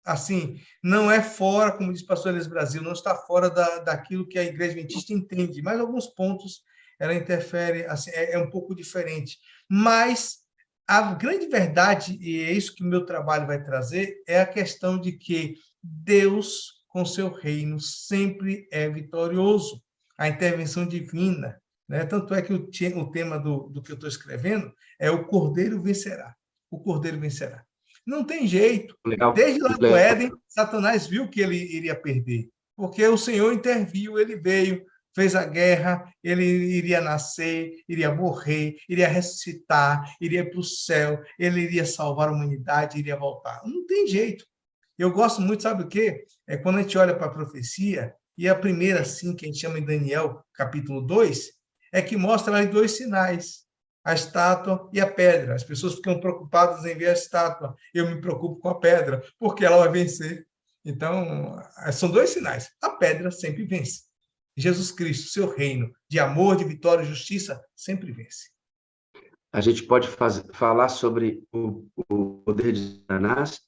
assim, não é fora, como diz o pastor Elias Brasil, não está fora daquilo que a Igreja Adventista entende, mas alguns pontos ela interfere, assim, é um pouco diferente. Mas a grande verdade, e é isso que o meu trabalho vai trazer, é a questão de que Deus, com seu reino, sempre é vitorioso. A intervenção divina, né? Tanto é que o tema do que eu estou escrevendo é o Cordeiro vencerá. O Cordeiro vencerá. Não tem jeito. Legal, Desde lá no legal. Éden, Satanás viu que ele iria perder, porque o Senhor interviu, ele veio, fez a guerra, ele iria nascer, iria morrer, iria ressuscitar, iria para o céu, ele iria salvar a humanidade, iria voltar. Não tem jeito. Eu gosto muito, sabe o quê? É quando a gente olha para a profecia, e a primeira, assim, que a gente chama em Daniel, capítulo 2, é que mostra ali dois sinais, a estátua e a pedra. As pessoas ficam preocupadas em ver a estátua. Eu me preocupo com a pedra, porque ela vai vencer. Então, são dois sinais. A pedra sempre vence. Jesus Cristo, seu reino de amor, de vitória e justiça, sempre vence. A gente pode falar sobre o poder de Satanás,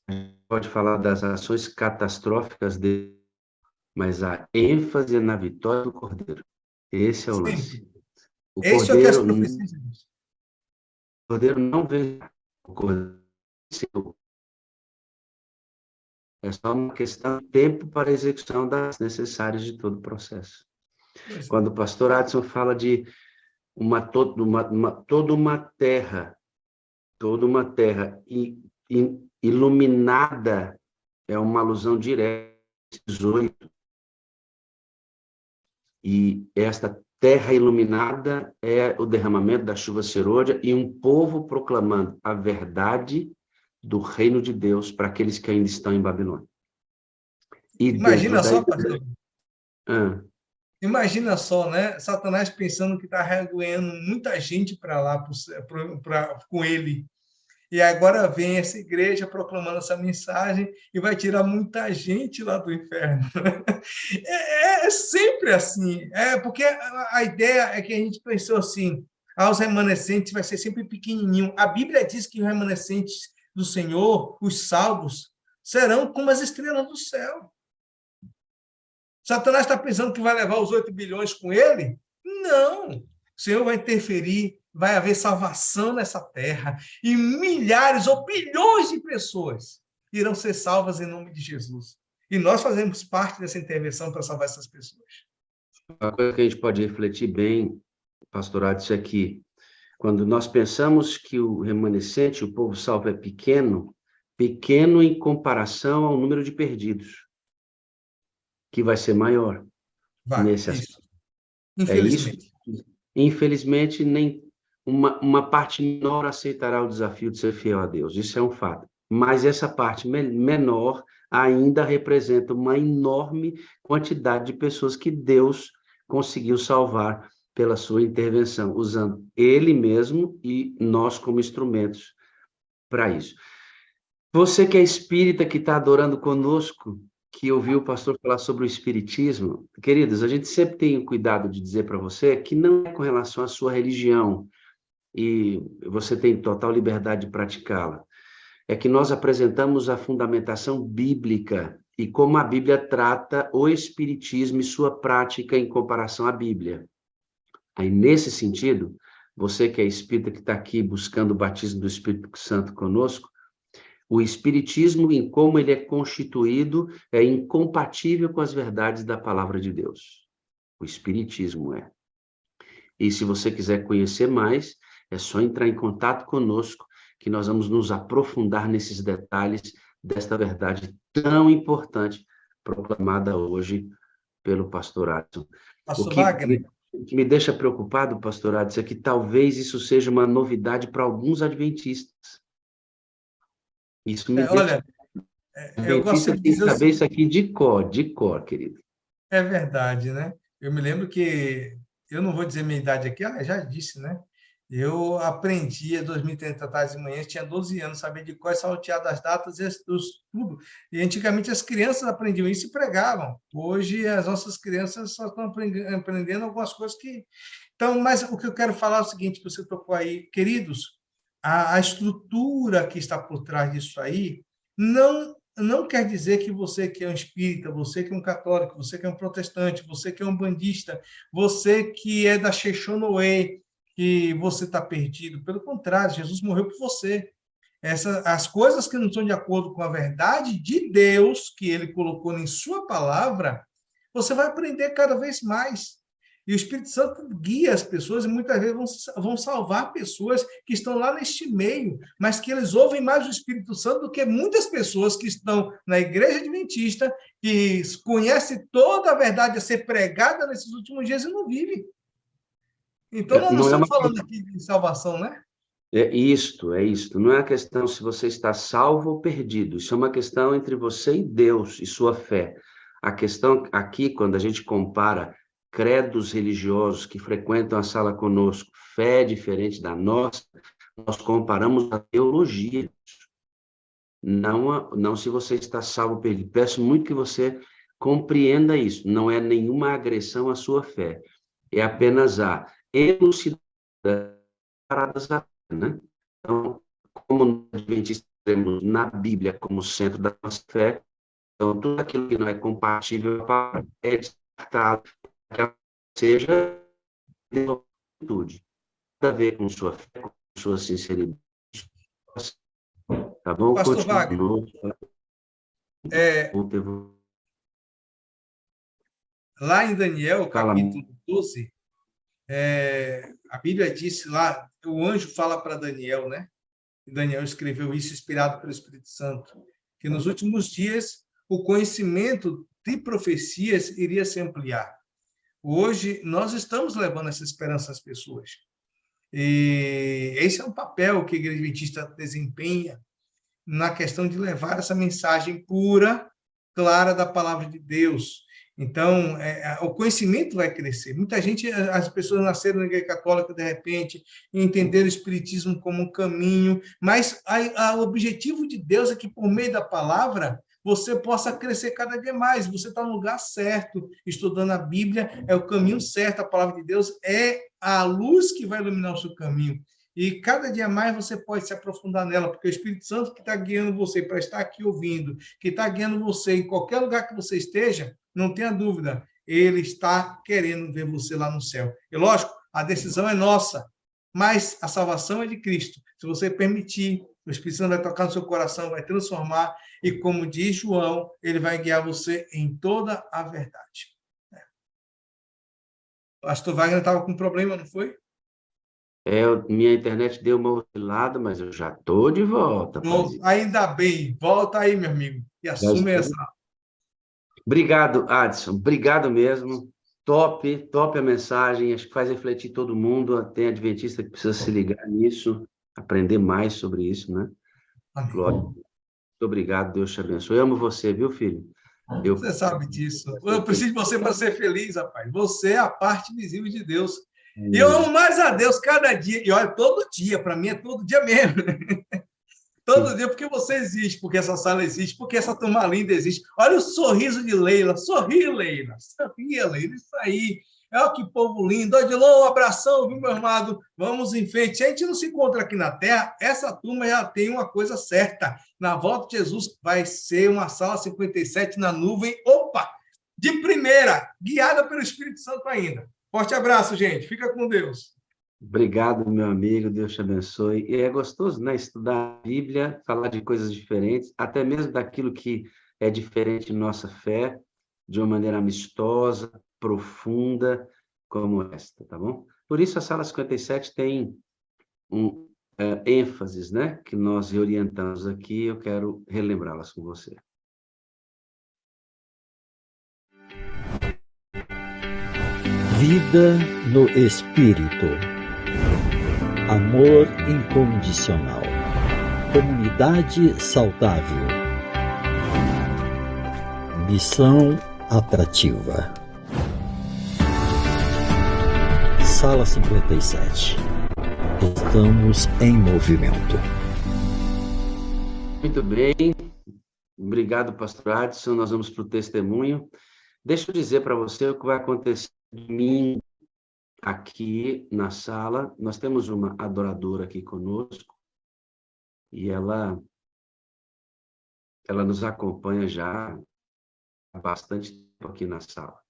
pode falar das ações catastróficas dele, mas a ênfase é na vitória do Cordeiro. Esse é o lance. Sempre. O Este é o que as Cordeiro, profecias dizem. o Cordeiro não vence. O Cordeiro venceu. É só uma questão de tempo para a execução das necessárias de todo o processo. Pois é. Quando o pastor Adson fala de toda uma terra iluminada, é uma alusão direta a 18. E esta terra iluminada é o derramamento da chuva serôdia e um povo proclamando a verdade do reino de Deus para aqueles que ainda estão em Babilônia. E dentro Imagina da só, igreja. pastor. Ah, Imagina só, né? Satanás pensando que está regoendo muita gente para lá com ele. E agora vem essa igreja proclamando essa mensagem e vai tirar muita gente lá do inferno. É sempre assim. É porque a ideia é que a gente pensou assim: os remanescentes vai ser sempre pequenininho. A Bíblia diz que os remanescentes do Senhor, os salvos, serão como as estrelas do céu. Satanás está pensando que vai levar os 8 bilhões com ele? Não. O Senhor vai interferir, vai haver salvação nessa terra e milhares ou bilhões de pessoas irão ser salvas em nome de Jesus. E nós fazemos parte dessa intervenção para salvar essas pessoas. uma coisa que a gente pode refletir bem, pastorado, isso aqui. Quando nós pensamos que o remanescente, o povo salvo é pequeno, pequeno em comparação ao número de perdidos, que vai ser maior Vai, nesse aspecto. isso. É isso. Infelizmente. Infelizmente, nem uma parte menor aceitará o desafio de ser fiel a Deus. Isso é um fato. Mas essa parte menor ainda representa uma enorme quantidade de pessoas que Deus conseguiu salvar pela sua intervenção, usando Ele mesmo e nós como instrumentos para isso. Você que é espírita, que está adorando conosco, que ouviu o pastor falar sobre o espiritismo, queridos, a gente sempre tem o cuidado de dizer para você que não é com relação à sua religião, e você tem total liberdade de praticá-la. É que nós apresentamos a fundamentação bíblica e como a Bíblia trata o espiritismo e sua prática em comparação à Bíblia. Aí, nesse sentido, você que é espírita, que está aqui buscando o batismo do Espírito Santo conosco, o espiritismo, em como ele é constituído, é incompatível com as verdades da palavra de Deus. O espiritismo é. E se você quiser conhecer mais, é só entrar em contato conosco, que nós vamos nos aprofundar nesses detalhes desta verdade tão importante proclamada hoje pelo pastor Adson. O Pastor que Wagner, me deixa preocupado, pastor Adson, é que talvez isso seja uma novidade para alguns adventistas. Isso me deixa... olha, eu gosto Adventista sempre de tem que dizer o saber isso seguinte, aqui de cor, querido. é verdade, né? Eu me lembro que, eu não vou dizer minha idade aqui, já disse, né? Eu aprendi em 2030 tarde e manhã, tinha 12 anos, sabia de quais saltear das datas e tudo. E antigamente as crianças aprendiam isso e pregavam. Hoje as nossas crianças só estão aprendendo algumas coisas que... Então, mas o que eu quero falar é o seguinte, que você tocou aí, queridos, a estrutura que está por trás disso aí não não quer dizer que você que é um espírita, você que é um católico, você que é um protestante, você que é um bandista, você que é da Sheshonoe, que você está perdido. Pelo contrário, Jesus morreu por você. As coisas que não estão de acordo com a verdade de Deus, que ele colocou em sua palavra, você vai aprender cada vez mais. E o Espírito Santo guia as pessoas e muitas vezes vão salvar pessoas que estão lá neste meio, mas que eles ouvem mais o Espírito Santo do que muitas pessoas que estão na igreja adventista, que conhecem toda a verdade a ser pregada nesses últimos dias e não vivem. Então, nós não Não é estamos uma falando aqui de salvação, né? É isto, é isto. Não é a questão se você está salvo ou perdido. Isso é uma questão entre você e Deus e sua fé. A questão aqui, quando a gente compara credos religiosos que frequentam a sala conosco, fé diferente da nossa, nós comparamos a teologia. Não se você está salvo ou perdido. Peço muito que você compreenda isso. Não é nenhuma agressão à sua fé. É apenas a elucidação paradas a né? Então, como nós adventistas temos na Bíblia como centro da nossa fé, então tudo aquilo que não é compatível é descartado, que ela seja atitude, nada a ver com sua fé, com sua sinceridade, tá bom? Pastor Wagner, Continua. lá em Daniel, Fala. capítulo 12, a Bíblia disse lá, o anjo fala para Daniel, né? Daniel escreveu isso inspirado pelo Espírito Santo, que nos últimos dias o conhecimento de profecias iria se ampliar. Hoje nós estamos levando essa esperança às pessoas. E esse é um papel que a Igreja Adventista desempenha na questão de levar essa mensagem pura, clara da palavra de Deus. Então, o conhecimento vai crescer. Muita gente, as pessoas nasceram na Igreja Católica, de repente, e entenderam o Espiritismo como um caminho, mas o objetivo de Deus é que, por meio da palavra, você possa crescer cada dia mais. Você está no lugar certo, estudando a Bíblia, é o caminho certo. A palavra de Deus é a luz que vai iluminar o seu caminho. E cada dia mais você pode se aprofundar nela, porque o Espírito Santo que está guiando você para estar aqui ouvindo, que está guiando você em qualquer lugar que você esteja, não tenha dúvida, ele está querendo ver você lá no céu. E lógico, a decisão é nossa, mas a salvação é de Cristo. Se você permitir, o Espírito Santo vai tocar no seu coração, vai transformar, e como diz João, ele vai guiar você em toda a verdade. O pastor Wagner estava com problema, não foi? Minha internet deu uma oscilada, mas eu já estou de volta. Ainda bem, volta aí, meu amigo, e assume essa. Obrigado, Adson. Obrigado mesmo. Top a mensagem. Acho que faz refletir todo mundo. Tem adventista que precisa se ligar nisso, aprender mais sobre isso, né? Amém. Glória. Muito obrigado. Deus te abençoe. Eu amo você, viu, filho? Você sabe disso. Eu preciso de você para ser feliz, rapaz. Você é a parte visível de Deus. E eu amo mais a Deus cada dia. E olha, todo dia, para mim é todo dia mesmo. Todo dia, porque você existe, porque essa sala existe, porque essa turma linda existe. Olha o sorriso de Leila. Sorri, Leila. Sorria, Leila. Isso aí. Olha que povo lindo. Odilon, um abração, viu, meu amado? Vamos em frente. Se a gente não se encontra aqui na Terra, essa turma já tem uma coisa certa. Na volta de Jesus vai ser uma sala 57 na nuvem. Opa! De primeira, guiada pelo Espírito Santo ainda. Forte abraço, gente. Fica com Deus. Obrigado, meu amigo, Deus te abençoe. E é gostoso, né, estudar a Bíblia, falar de coisas diferentes, até mesmo daquilo que é diferente em nossa fé, de uma maneira amistosa, profunda, como esta, tá bom? Por isso, a Sala 57 tem ênfases, né, que nós reorientamos aqui, eu quero relembrá-las com você. Vida no Espírito. Amor incondicional. Comunidade saudável. Missão atrativa. Sala 57. Estamos em movimento. Muito bem. Obrigado, pastor Adson. Nós vamos para o testemunho. Deixa eu dizer para você o que vai acontecer domingo aqui na sala. Nós temos uma adoradora aqui conosco e ela ela nos acompanha já há bastante tempo aqui na sala.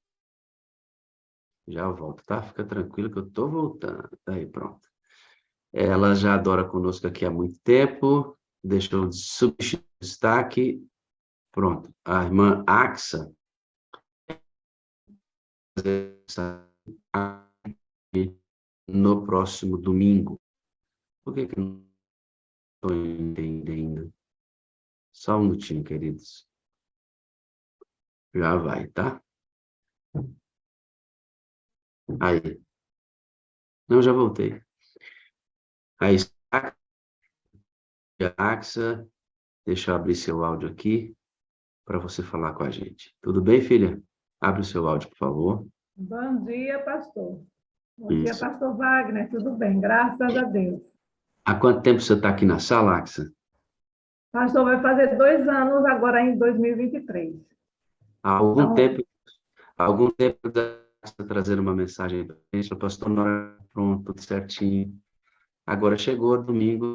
Já volto, tá? Fica tranquilo que eu tô voltando. Aí, pronto. Ela já adora conosco aqui há muito tempo, deixou de substituir o destaque. Pronto. A irmã Axa no próximo domingo. Por que não estou entendendo? Só um minutinho, queridos. Já vai, tá? Aí. Não, já voltei. Aí, Axa, deixa eu abrir seu áudio aqui para você falar com a gente. Tudo bem, filha? Abre o seu áudio, por favor. Bom dia, pastor. Bom dia, Isso. pastor Wagner. Tudo bem, graças a Deus. Há quanto tempo você está aqui na sala, Axa? Pastor, vai fazer 2 anos agora em 2023. Há algum Então, tempo está trazendo uma mensagem para a gente, pastor, pronto, tudo certinho. Agora chegou domingo,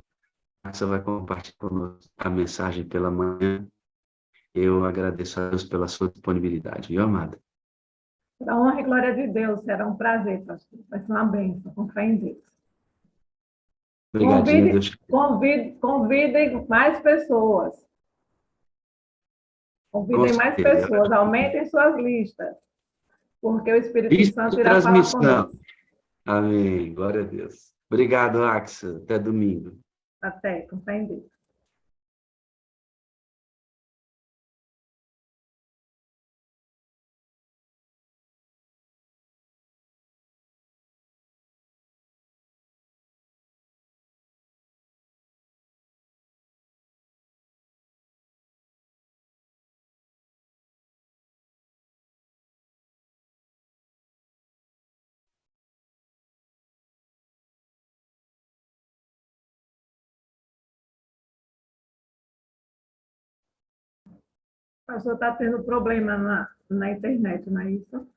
você vai compartilhar conosco a mensagem pela manhã. Eu agradeço a Deus pela sua disponibilidade, viu, amada? para honra e glória de Deus, será um prazer, pastor. Vai ser uma bênção, com fé em Deus. Obrigadinho, Deus. Convidem mais pessoas. Convidem mais pessoas, aumentem suas listas, porque o Espírito Santo irá falar conosco. Amém, glória a Deus. Obrigado, Axa. Até domingo. Até, com fé em Deus. O pastor está tendo problema na internet, não é isso?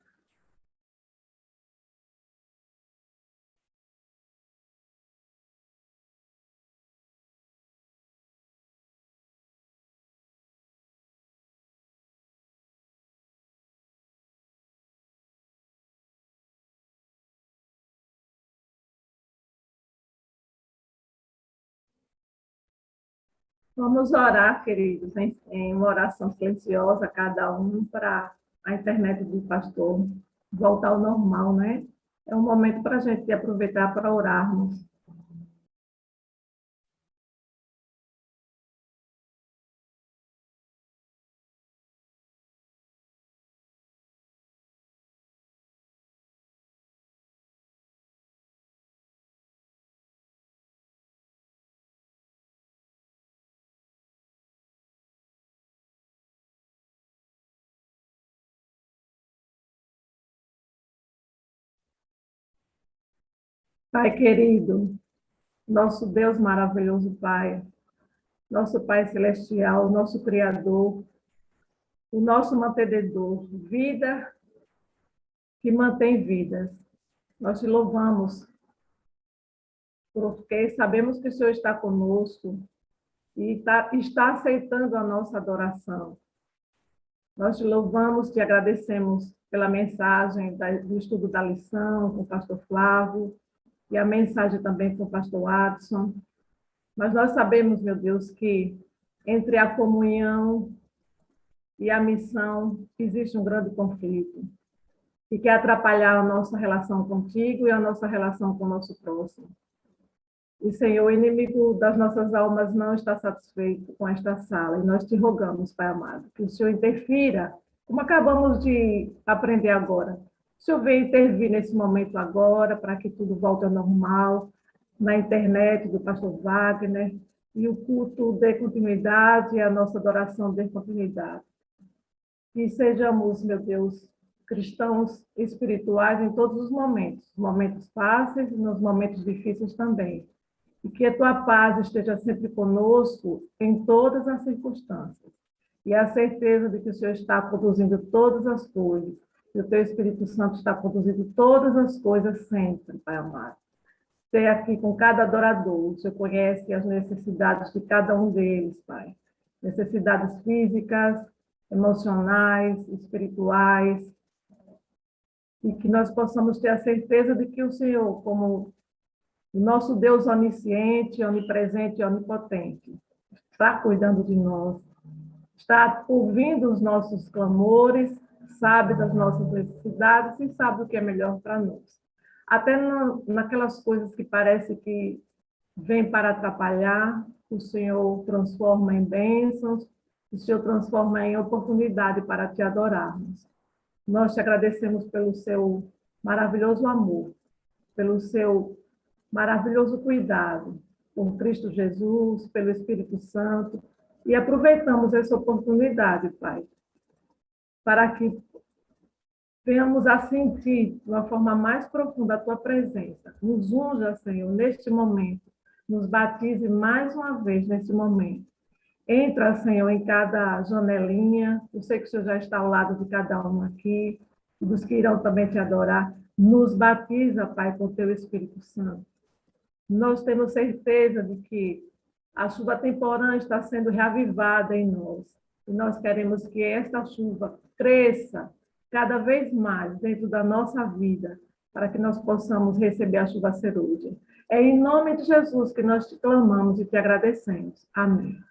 Vamos orar, queridos, em uma oração silenciosa, cada um, para a internet do pastor voltar ao normal, né? É um momento para a gente aproveitar para orarmos. Pai querido, nosso Deus maravilhoso Pai, nosso Pai celestial, nosso Criador, o nosso mantenedor, vida que mantém vidas. Nós te louvamos, porque sabemos que o Senhor está conosco e está aceitando a nossa adoração. Nós te louvamos, te agradecemos pela mensagem do estudo da lição com o pastor Flávio e a mensagem também com o pastor Adson. Mas nós sabemos, meu Deus, que entre a comunhão e a missão existe um grande conflito que quer atrapalhar a nossa relação contigo e a nossa relação com o nosso próximo. E, Senhor, o inimigo das nossas almas não está satisfeito com esta sala. E nós te rogamos, Pai amado, que o Senhor interfira, como acabamos de aprender agora. O Senhor venha intervir nesse momento agora, para que tudo volte ao normal, na internet do pastor Wagner, e o culto dê continuidade, e a nossa adoração dê continuidade. Que sejamos, meu Deus, cristãos espirituais em todos os momentos fáceis e nos momentos difíceis também. E que a tua paz esteja sempre conosco em todas as circunstâncias. E a certeza de que o Senhor está produzindo todas as coisas, e o teu Espírito Santo está produzindo todas as coisas sempre, Pai amado. Esteja aqui com cada adorador, o Senhor conhece as necessidades de cada um deles, Pai. necessidades físicas, emocionais, espirituais, e que nós possamos ter a certeza de que o Senhor, como o nosso Deus onisciente, onipresente e onipotente, está cuidando de nós, está ouvindo os nossos clamores, sabe das nossas necessidades e sabe o que é melhor para nós. Até naquelas coisas que parece que vêm para atrapalhar, o Senhor transforma em bênçãos, o Senhor transforma em oportunidade para te adorarmos. Nós te agradecemos pelo seu maravilhoso amor, pelo seu maravilhoso cuidado, por Cristo Jesus, pelo Espírito Santo, e aproveitamos essa oportunidade, Pai, para que venhamos a sentir de uma forma mais profunda a Tua presença. Nos unja, Senhor, neste momento, nos batize mais uma vez nesse momento. Entra, Senhor, em cada janelinha, eu sei que o Senhor já está ao lado de cada um aqui, dos que irão também te adorar. Nos batiza, Pai, com o Teu Espírito Santo. Nós temos certeza de que a chuva temporã está sendo reavivada em nós. E nós queremos que esta chuva cresça cada vez mais dentro da nossa vida, para que nós possamos receber a chuva cerúlea. É em nome de Jesus que nós te clamamos e te agradecemos. Amém.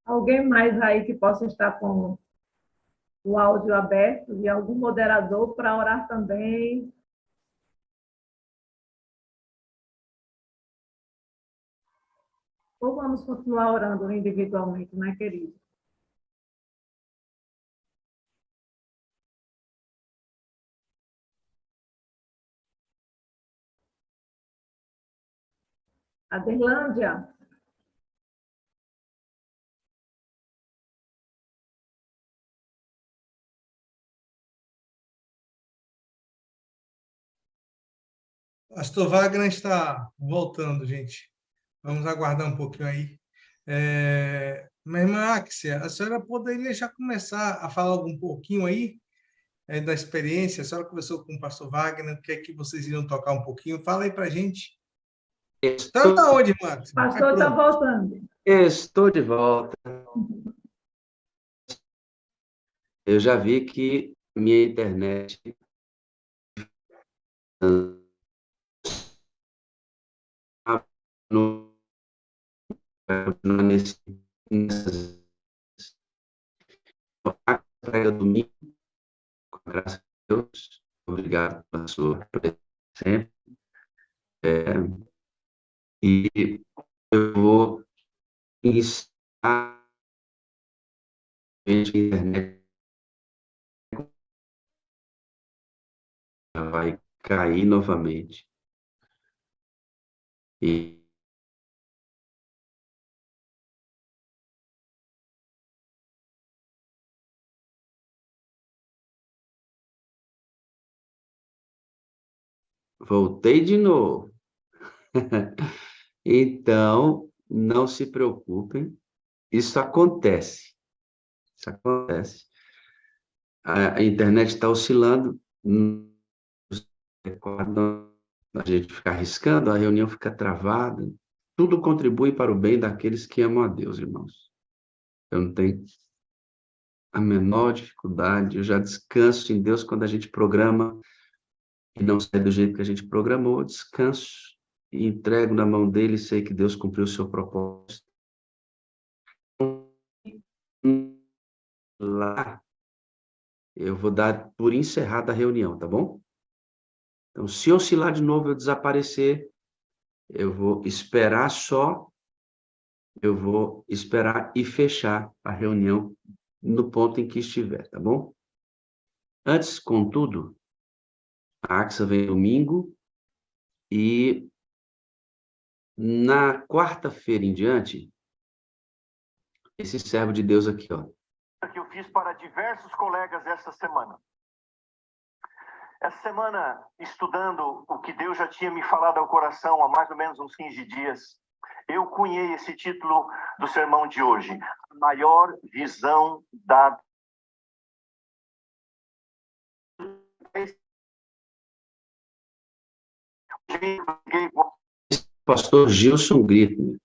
Alguém mais aí que possa estar com o áudio aberto e algum moderador para orar também? Ou vamos continuar orando individualmente, né, querido? Aderlândia? Pastor Wagner está voltando, gente. Vamos aguardar um pouquinho aí. Minha irmã Axia, a senhora poderia já começar a falar um pouquinho aí da experiência? A senhora conversou com o pastor Wagner, o que é que vocês iriam tocar um pouquinho? Fala aí para a gente. Então, está onde, Max? O pastor está voltando. Estou de volta. Eu já vi que minha internet nessas prega domingo, com graças a Deus. Obrigado pela sua presença. E eu vou iniciar a internet. Vai cair novamente. E voltei de novo. Então, não se preocupem. Isso acontece. Isso acontece. A internet está oscilando. Quando a gente fica arriscando, a reunião fica travada. Tudo contribui para o bem daqueles que amam a Deus, irmãos. Eu não tenho a menor dificuldade. Eu já descanso em Deus quando a gente programa e não sai do jeito que a gente programou. Eu descanso e entrego na mão dele e sei que Deus cumpriu o seu propósito. Lá, eu vou dar por encerrada a reunião, tá bom? Então, se oscilar de novo, eu desaparecer, eu vou esperar e fechar a reunião no ponto em que estiver, tá bom? Antes, contudo, a AXA vem domingo e na quarta-feira em diante, esse servo de Deus aqui, ó. Que eu fiz para diversos colegas essa semana. Essa semana, estudando o que Deus já tinha me falado ao coração há mais ou menos uns 15 dias, eu cunhei esse título do sermão de hoje: a maior visão da Pastor Gilson Grittner.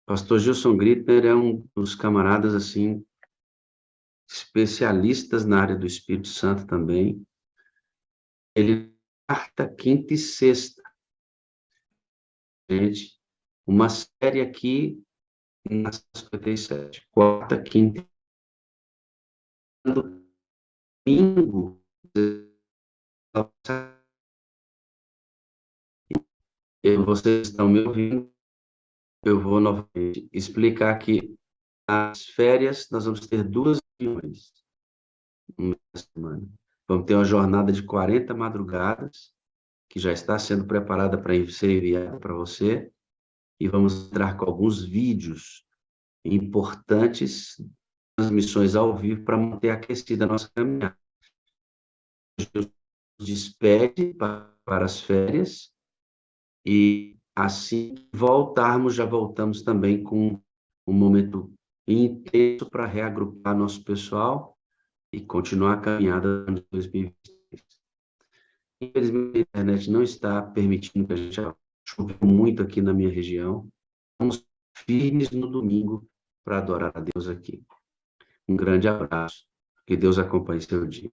Pastor Gilson Grittner é um dos camaradas, assim, especialistas na área do Espírito Santo também. Ele, quarta, quinta e sexta. Gente, uma série aqui na 57. Quarta, quinta e domingo. Vocês estão me ouvindo? Eu vou novamente explicar que nas férias nós vamos ter 2 reuniões na semana. Vamos ter uma jornada de 40 madrugadas, que já está sendo preparada para ser enviada para você, e vamos entrar com alguns vídeos importantes, transmissões ao vivo, para manter aquecida a nossa caminhada. Deus despede para as férias, e assim que voltarmos, já voltamos também com um momento intenso para reagrupar nosso pessoal e continuar a caminhada de 2023. Infelizmente, a internet não está permitindo que a gente chove muito aqui na minha região. Vamos firmes no domingo para adorar a Deus aqui. Um grande abraço. Que Deus acompanhe seu dia.